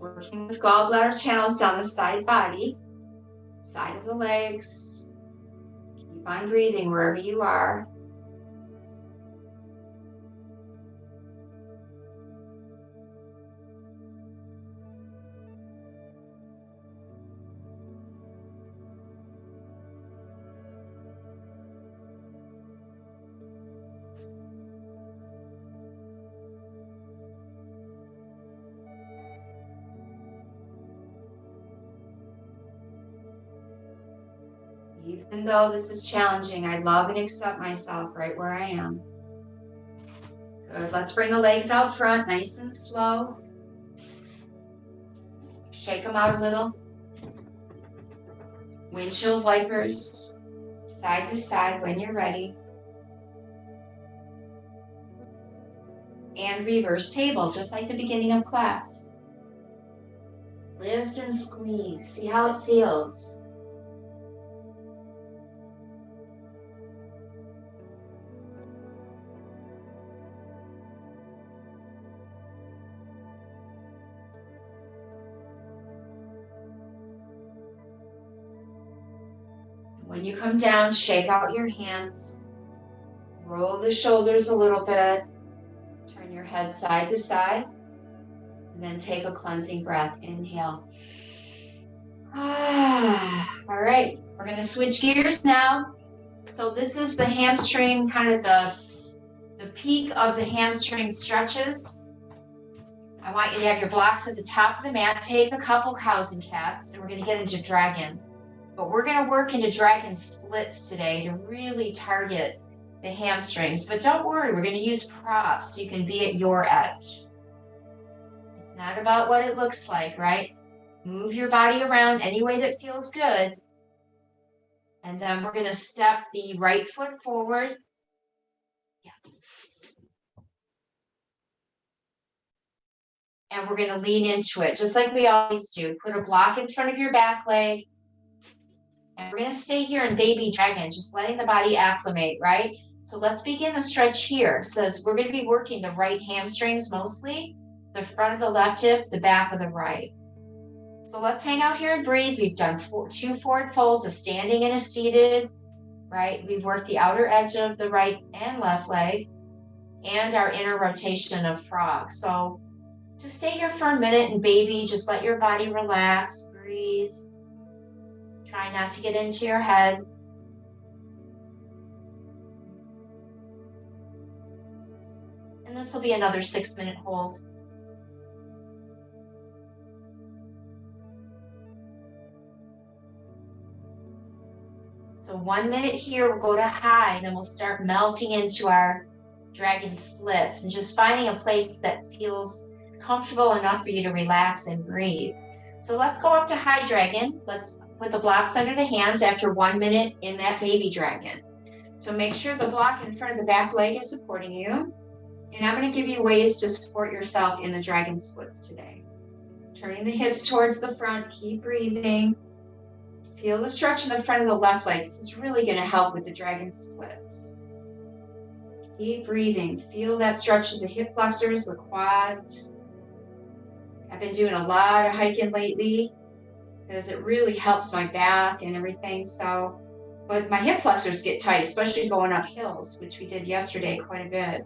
Working with gallbladder channels down the side body, side of the legs. Keep on breathing wherever you are. Even though this is challenging, I love and accept myself right where I am. Good. Let's bring the legs out front, nice and slow. Shake them out a little. Windshield wipers, side to side when you're ready. And reverse table, just like the beginning of class. Lift and squeeze. See how it feels. When you come down, shake out your hands. Roll the shoulders a little bit. Turn your head side to side. And then take a cleansing breath. Inhale. All right, we're going to switch gears now. So this is the hamstring, kind of the peak of the hamstring stretches. I want you to have your blocks at the top of the mat. Take a couple cows and cats, and we're going to get into dragon. But we're going to work into dragon splits today to really target the hamstrings. But don't worry, we're going to use props so you can be at your edge. It's not about what it looks like, right? Move your body around any way that feels good. And then we're going to step the right foot forward. And we're going to lean into it, just like we always do. Put a block in front of your back leg. And we're going to stay here in baby dragon, just letting the body acclimate, right? So let's begin the stretch here. It says we're going to be working the right hamstrings mostly, the front of the left hip, the back of the right. So let's hang out here and breathe. We've done 2 forward folds, a standing and a seated, right? We've worked the outer edge of the right and left leg and our inner rotation of frog. So just stay here for a minute and baby, just let your body relax, breathe. Try not to get into your head. And this will be another 6-minute hold. So 1 minute here, we'll go to high, and then we'll start melting into our dragon splits and just finding a place that feels comfortable enough for you to relax and breathe. So let's go up to high dragon. Let's put the blocks under the hands after 1 minute in that baby dragon. So make sure the block in front of the back leg is supporting you. And I'm going to give you ways to support yourself in the dragon splits today. Turning the hips towards the front, keep breathing. Feel the stretch in the front of the left leg. This is really going to help with the dragon splits. Keep breathing. Feel that stretch of the hip flexors, the quads. I've been doing a lot of hiking lately because it really helps my back and everything. So, but my hip flexors get tight, especially going up hills, which we did yesterday quite a bit.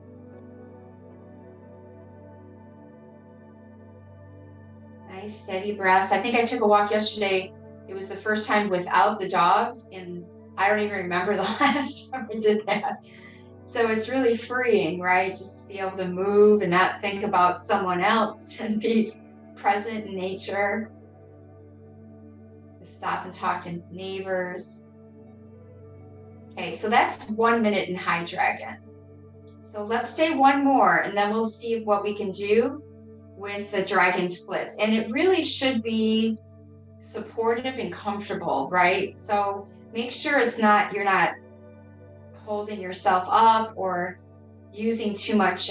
Nice steady breaths. I think I took a walk yesterday. It was the first time without the dogs, and I don't even remember the last time I did that. So it's really freeing, right? Just to be able to move and not think about someone else and be present in nature. Just stop and talk to neighbors. Okay, so that's 1 minute in high dragon. So let's stay one more, and then we'll see what we can do with the dragon splits. And it really should be supportive and comfortable, right? So make sure you're not holding yourself up or using too much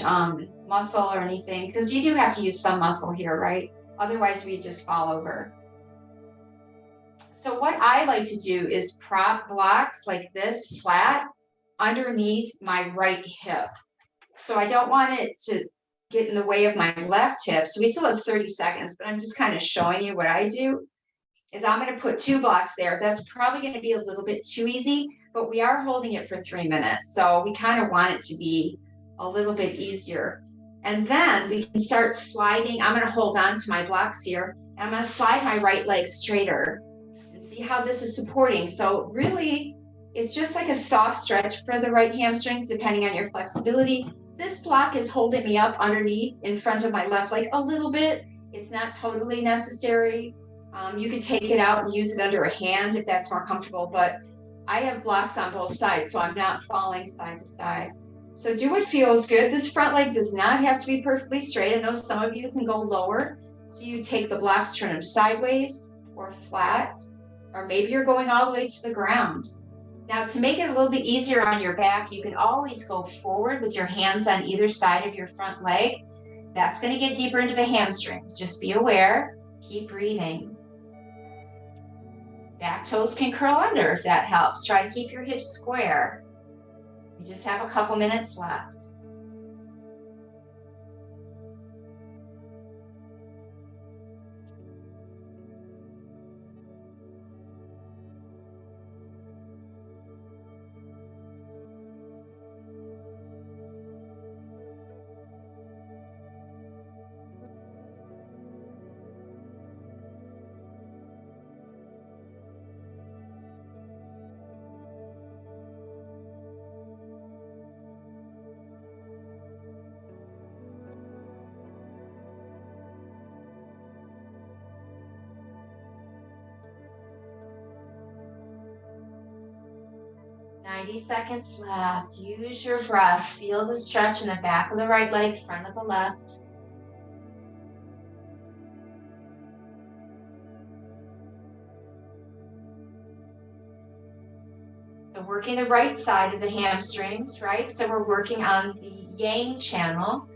muscle or anything, because you do have to use some muscle here, right? Otherwise we just fall over. So what I like to do is prop blocks like this flat underneath my right hip. So I don't want it to get in the way of my left hip. So we still have 30 seconds, but I'm just kind of showing you what I do. Is I'm going to put 2 blocks there. That's probably going to be a little bit too easy, but we are holding it for 3 minutes. So we kind of want it to be a little bit easier. And then we can start sliding. I'm going to hold on to my blocks here. And I'm going to slide my right leg straighter and see how this is supporting. So really, it's just like a soft stretch for the right hamstrings, depending on your flexibility. This block is holding me up underneath in front of my left leg a little bit. It's not totally necessary. You can take it out and use it under a hand if that's more comfortable, but I have blocks on both sides, so I'm not falling side to side. So do what feels good. This front leg does not have to be perfectly straight. I know some of you can go lower. So you take the blocks, turn them sideways or flat, or maybe you're going all the way to the ground. Now, to make it a little bit easier on your back, you can always go forward with your hands on either side of your front leg. That's going to get deeper into the hamstrings. Just be aware. Keep breathing. Back toes can curl under if that helps. Try to keep your hips square. We just have a couple minutes left. "90 seconds left. Use your breath. Feel the stretch in the back of the right leg, front of the left. So working the right side of the hamstrings, right? So we're working on the yang channel,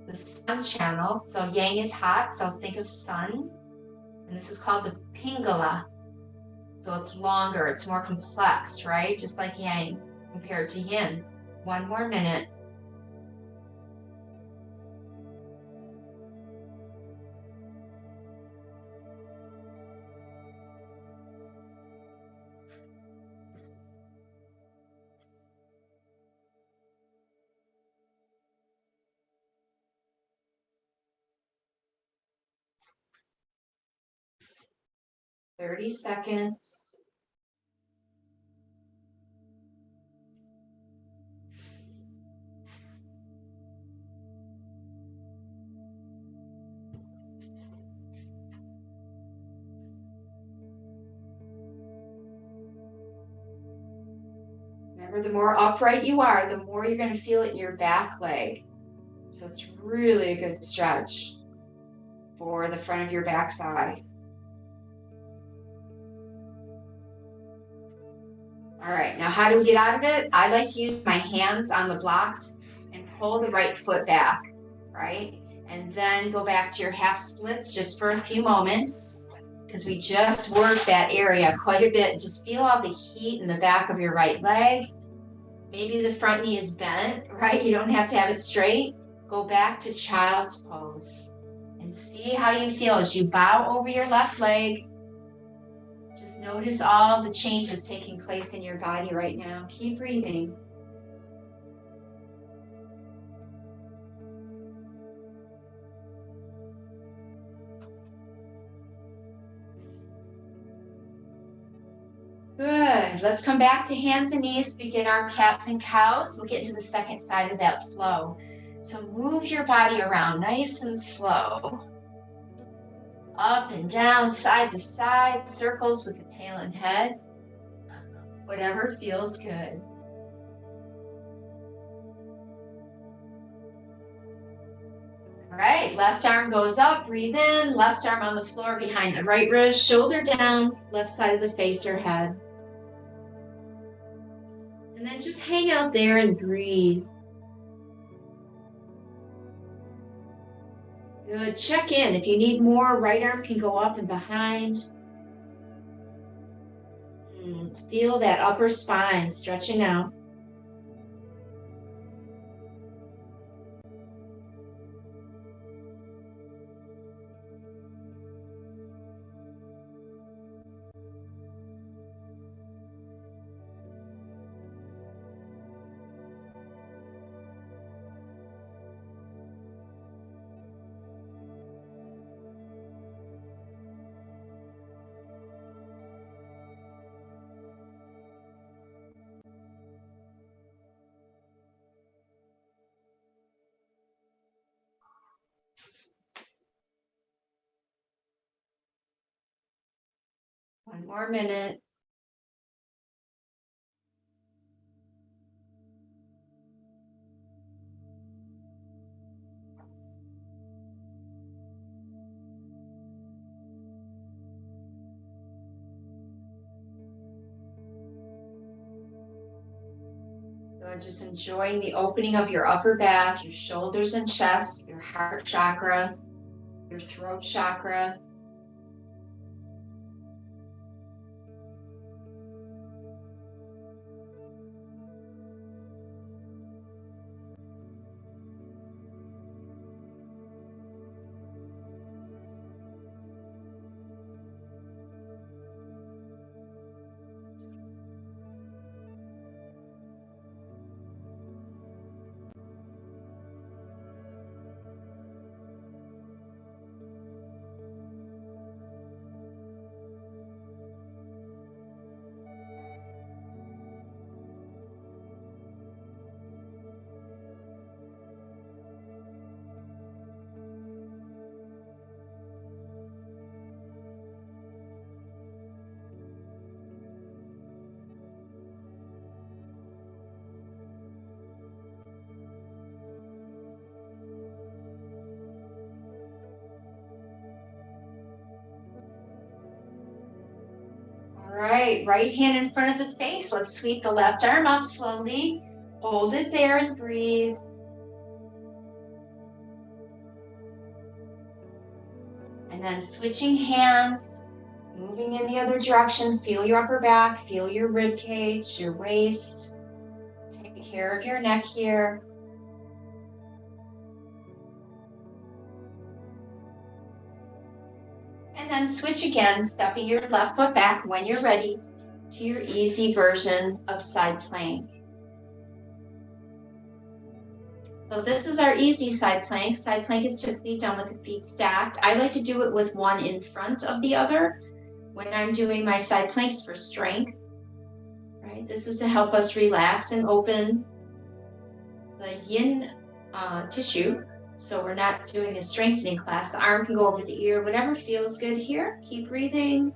the sun channel. So yang is hot, so think of sun. And this is called the pingala. So it's longer, it's more complex, right? Just like yang compared to yin. 1 more minute. "30 seconds. Remember, the more upright you are, the more you're going to feel it in your back leg. So it's really a good stretch for the front of your back thigh. All right, now how do we get out of it? I like to use my hands on the blocks and pull the right foot back, right? And then go back to your half splits just for a few moments, because we just worked that area quite a bit. Just feel all the heat in the back of your right leg. Maybe the front knee is bent, right? You don't have to have it straight. Go back to child's pose and see how you feel as you bow over your left leg. Just notice all the changes taking place in your body right now. Keep breathing. Good. Let's come back to hands and knees, begin our cats and cows. We'll get into the second side of that flow. So move your body around nice and slow. Up and down, side to side, circles with the tail and head. Whatever feels good. All right, left arm goes up, breathe in, left arm on the floor behind the right wrist, shoulder down, left side of the face or head. And then just hang out there and breathe. Good, check in. If you need more, right arm can go up and behind. Feel that upper spine stretching out. more minute. So just enjoying the opening of your upper back, your shoulders and chest, your heart chakra, your throat chakra. All right hand in front of the face. Let's sweep the left arm up slowly. Hold it there and breathe. And then switching hands, moving in the other direction. Feel your upper back, feel your rib cage, your waist. Take care of your neck here. And then switch again, stepping your left foot back when you're ready to your easy version of side plank. So this is our easy side plank. Side plank is typically done with the feet stacked. I like to do it with one in front of the other when I'm doing my side planks for strength. Right? This is to help us relax and open the yin tissue. So we're not doing a strengthening class. The arm can go over the ear, whatever feels good here. Keep breathing.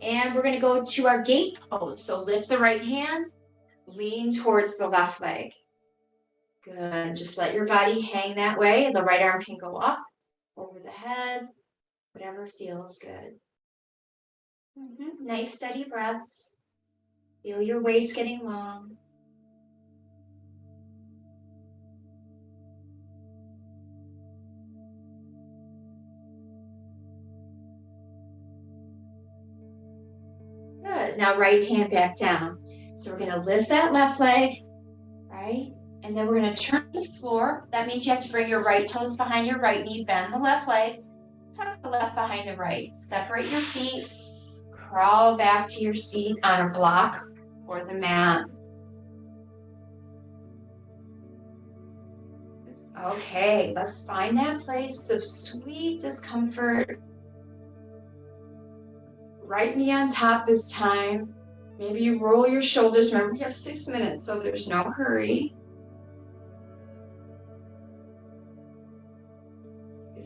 And we're going to go to our gate pose. So lift the right hand, lean towards the left leg. Good. Just let your body hang that way. The right arm can go up, over the head, whatever feels good. Nice steady breaths. Feel your waist getting long. Good. Now right hand back down. So we're going to lift that left leg, right? And then we're going to turn to the floor. That means you have to bring your right toes behind your right knee, bend the left leg, tuck the left behind the right. Separate your feet, crawl back to your seat on a block or the mat. Okay, let's find that place of sweet discomfort. Right knee on top this time. Maybe you roll your shoulders. Remember, we have 6 minutes, so there's no hurry.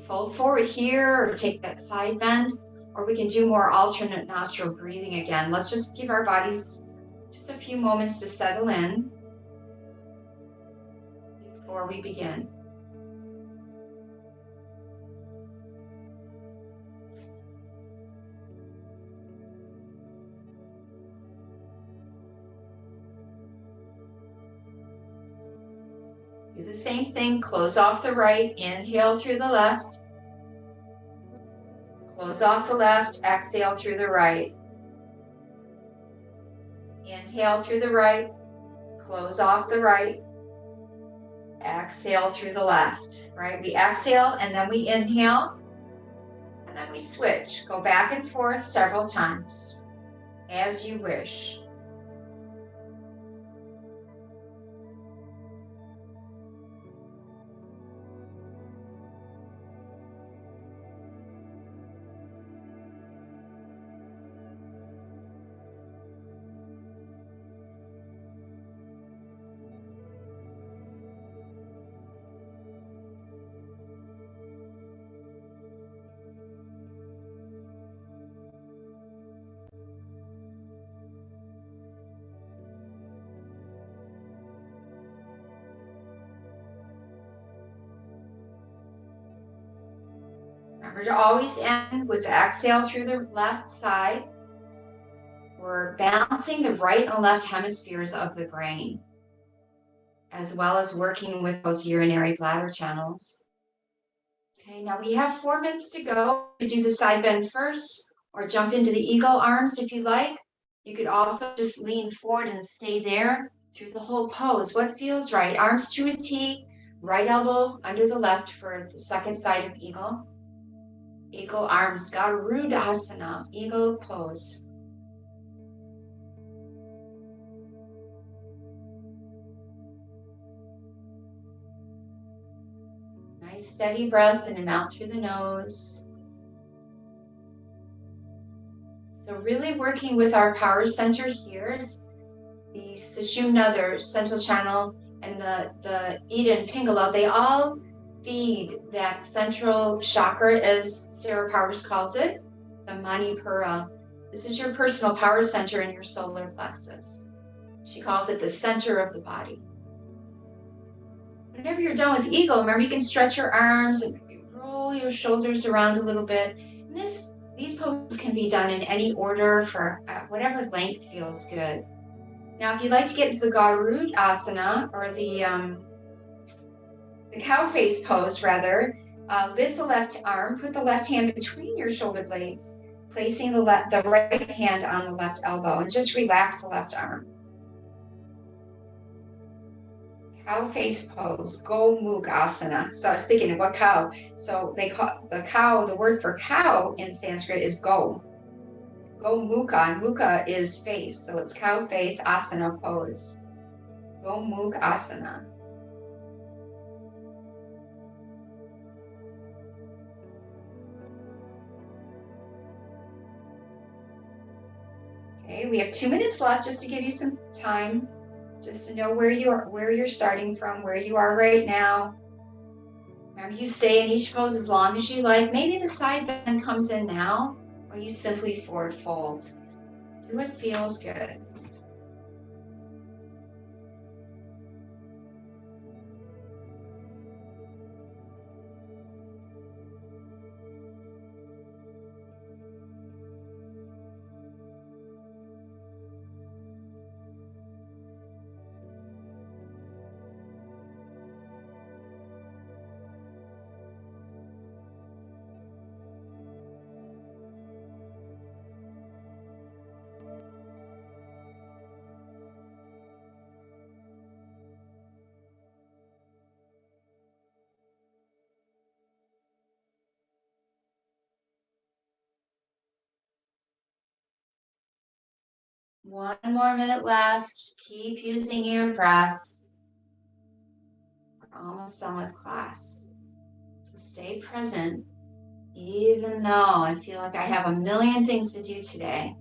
Fold forward here or take that side bend, or we can do more alternate nostril breathing again. Let's just give our bodies just a few moments to settle in before we begin. Do the same thing, close off the right, inhale through the left. Close off the left, exhale through the right. Inhale through the right, close off the right. Exhale through the left, right? We exhale and then we inhale and then we switch. Go back and forth several times as you wish. Remember to always end with the exhale through the left side. We're balancing the right and left hemispheres of the brain, as well as working with those urinary bladder channels. Okay, now we have 4 minutes to go. You do the side bend first, or jump into the eagle arms if you like. You could also just lean forward and stay there through the whole pose. What feels right? Arms to a T, right elbow under the left for the second side of eagle. Eagle arms, Garudasana, eagle pose. Nice steady breaths in and out through the nose. So really working with our power center here is the Sushumna, the central channel, and the Ida and Pingala. They all feed that central chakra, as Sarah Powers calls it, the Manipura. This is your personal power center in your solar plexus. She calls it the center of the body. Whenever you're done with eagle, remember you can stretch your arms and roll your shoulders around a little bit. And these poses can be done in any order for whatever length feels good. Now, if you'd like to get into the Garudasana, or the cow face pose rather, lift the left arm, put the left hand between your shoulder blades, placing the right hand on the left elbow, and just relax the left arm. Cow face pose, Gomukhasana. So I was thinking, what cow? So they call the cow, the word for cow in Sanskrit is go. Gomukha, and mukha is face, so it's cow face asana pose. Gomukhasana. Okay, we have 2 minutes left just to give you some time, just to know where you're starting from, where you are right now. Remember, you stay in each pose as long as you like. Maybe the side bend comes in now, or you simply forward fold. Do what feels good. One more minute left. Keep using your breath. We're almost done with class. So stay present, even though I feel like I have a million things to do today,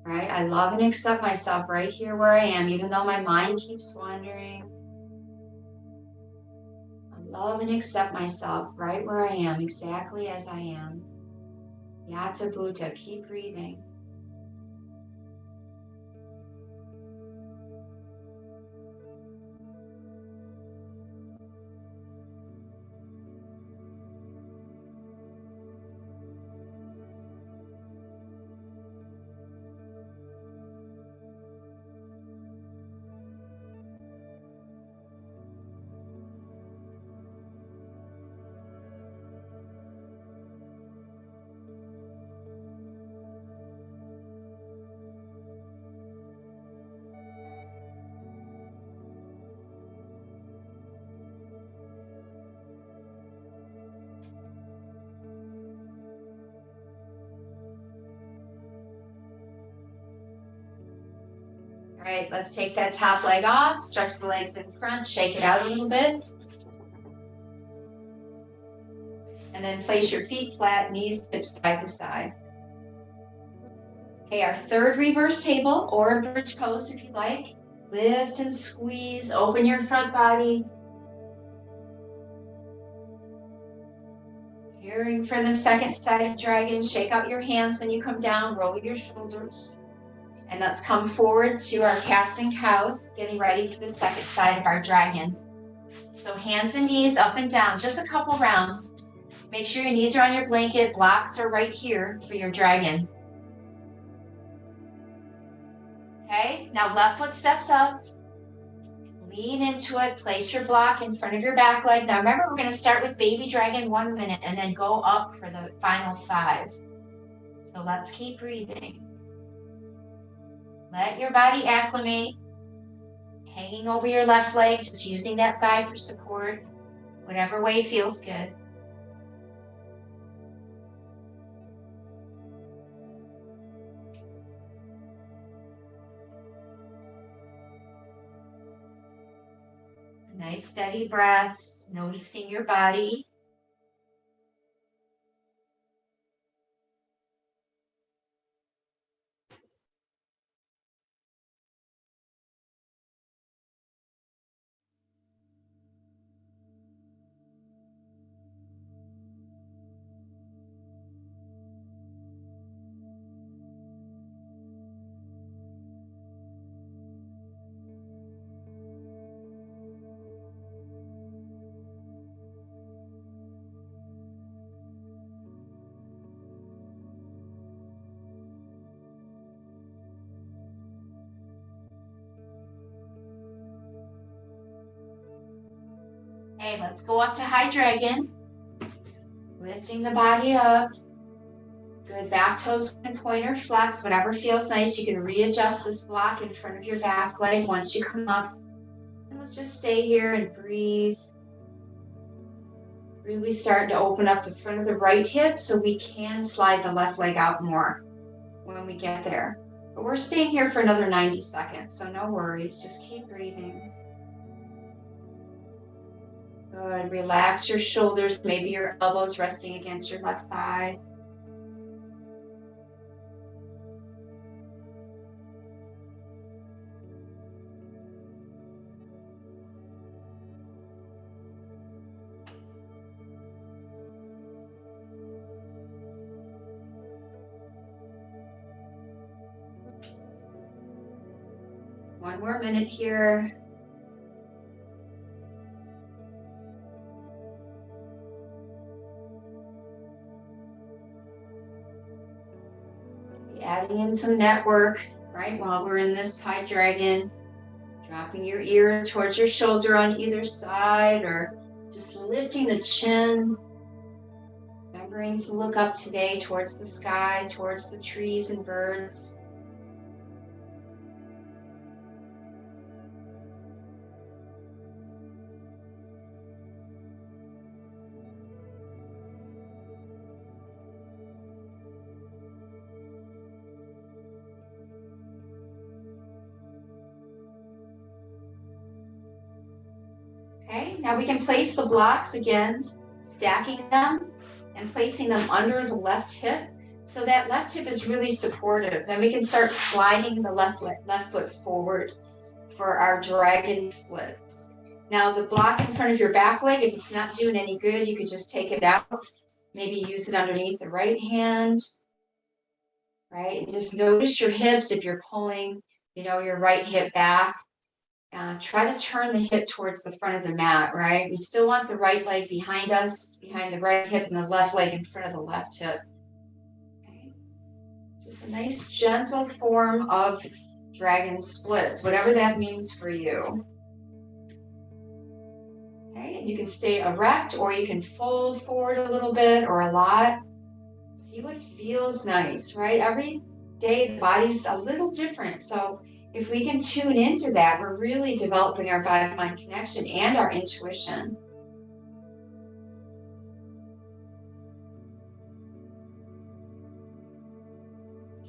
right? I love and accept myself right here where I am, even though my mind keeps wandering. I love and accept myself right where I am, exactly as I am. Yata Bhuta, keep breathing. All right, let's take that top leg off, stretch the legs in front, shake it out a little bit. And then place your feet flat, knees tip side to side. Okay, our third reverse table, or bridge pose if you like. Lift and squeeze, open your front body. Hearing for the second side of dragon, shake out your hands when you come down, roll your shoulders. And let's come forward to our cats and cows, getting ready for the second side of our dragon. So hands and knees up and down, just a couple rounds. Make sure your knees are on your blanket, blocks are right here for your dragon. Okay, now left foot steps up. Lean into it, place your block in front of your back leg. Now remember, we're gonna start with baby dragon 1 minute and then go up for the final 5. So let's keep breathing. Let your body acclimate. Hanging over your left leg, just using that thigh for support, whatever way feels good. Nice steady breaths, noticing your body. Okay, let's go up to high dragon. Lifting the body up. Good, back toes and pointer flex, whatever feels nice. You can readjust this block in front of your back leg once you come up. And let's just stay here and breathe. Really starting to open up the front of the right hip so we can slide the left leg out more when we get there. But we're staying here for another 90 seconds, so no worries, just keep breathing. Good, relax your shoulders, maybe your elbows resting against your left thigh. One more minute here. Adding in some network, right, while we're in this high dragon. Dropping your ear towards your shoulder on either side, or just lifting the chin. Remembering to look up today towards the sky, towards the trees and birds. Okay, now we can place the blocks again, stacking them and placing them under the left hip. So that left hip is really supportive. Then we can start sliding the left foot forward for our dragon splits. Now the block in front of your back leg, if it's not doing any good, you could just take it out. Maybe use it underneath the right hand, right? And just notice your hips if you're pulling, your right hip back. Try to turn the hip towards the front of the mat, right? We still want the right leg behind us, behind the right hip, and the left leg in front of the left hip. Okay. Just a nice gentle form of dragon splits, whatever that means for you. Okay, and you can stay erect or you can fold forward a little bit or a lot. See what feels nice, right? Every day the body's a little different, so if we can tune into that, we're really developing our body-mind connection and our intuition.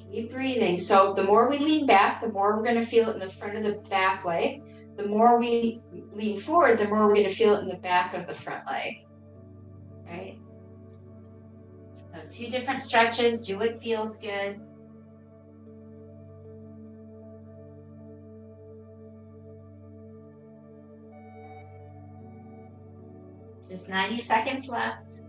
Keep breathing. So the more we lean back, the more we're going to feel it in the front of the back leg. The more we lean forward, the more we're going to feel it in the back of the front leg. Right? So 2 different stretches. Do what feels good. Just 90 seconds left.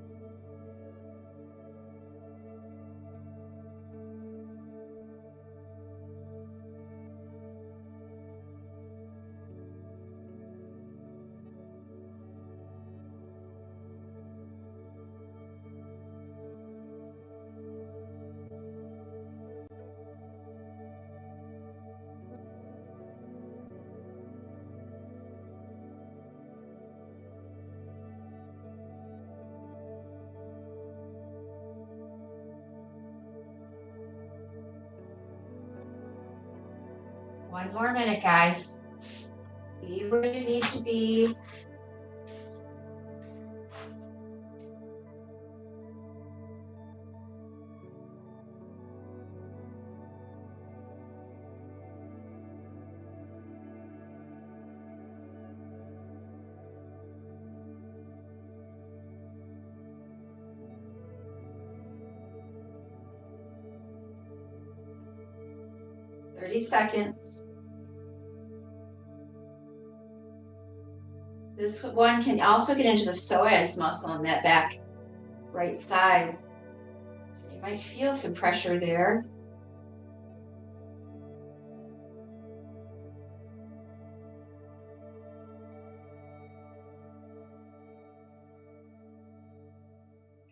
One more minute, guys. Be where you need to be. Seconds. This one can also get into the psoas muscle in that back right side. So you might feel some pressure there.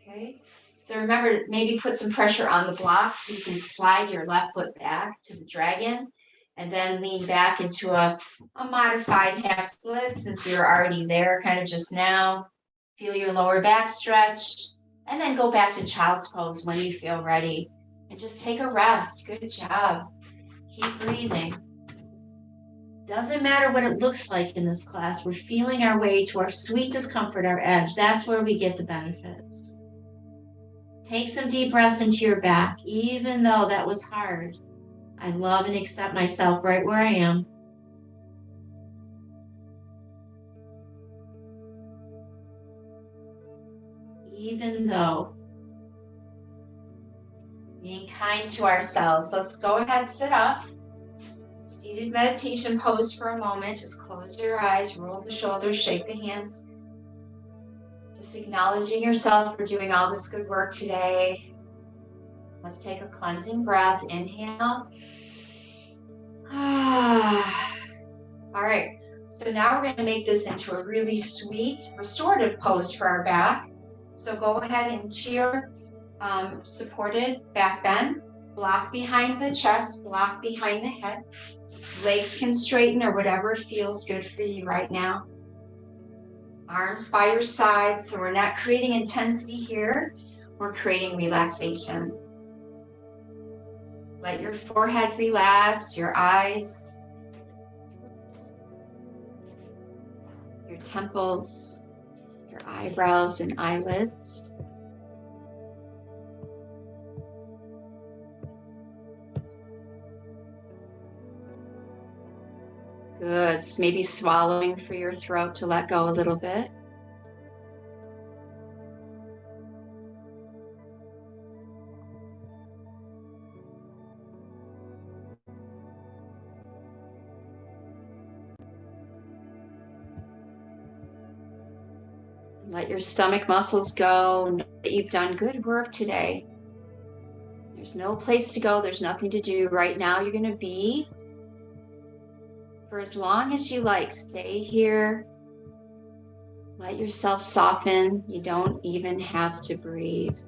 Okay, so remember, maybe put some pressure on the blocks so you can slide your left foot back to the dragon and then lean back into a modified half split since we were already there kind of just now. Feel your lower back stretch and then go back to child's pose when you feel ready and just take a rest. Good job. Keep breathing. Doesn't matter what it looks like in this class. We're feeling our way to our sweet discomfort, our edge. That's where we get the benefits. Take some deep breaths into your back, even though that was hard. I love and accept myself right where I am. Even though. Being kind to ourselves. Let's go ahead, sit up. Seated meditation pose for a moment. Just close your eyes, roll the shoulders, shake the hands. Just acknowledging yourself for doing all this good work today. Let's take a cleansing breath. Inhale. All right, so now we're going to make this into a really sweet restorative pose for our back. So go ahead and cheer, supported back bend, block behind the chest, block behind the head. Legs can straighten or whatever feels good for you right now. Arms by your sides, so we're not creating intensity here, we're creating relaxation. Let your forehead relax, your eyes, your temples, your eyebrows and eyelids. Good. Maybe swallowing for your throat to let go a little bit. Let your stomach muscles go. Know that you've done good work today. There's no place to go. There's nothing to do. Right now, you're going to be for as long as you like. Stay here. Let yourself soften. You don't even have to breathe.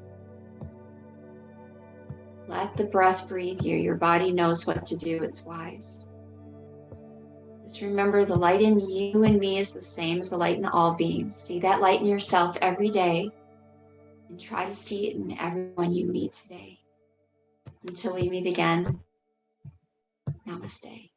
Let the breath breathe you. Your body knows what to do. It's wise. Just remember, the light in you and me is the same as the light in all beings. See that light in yourself every day and try to see it in everyone you meet today. Until we meet again, namaste.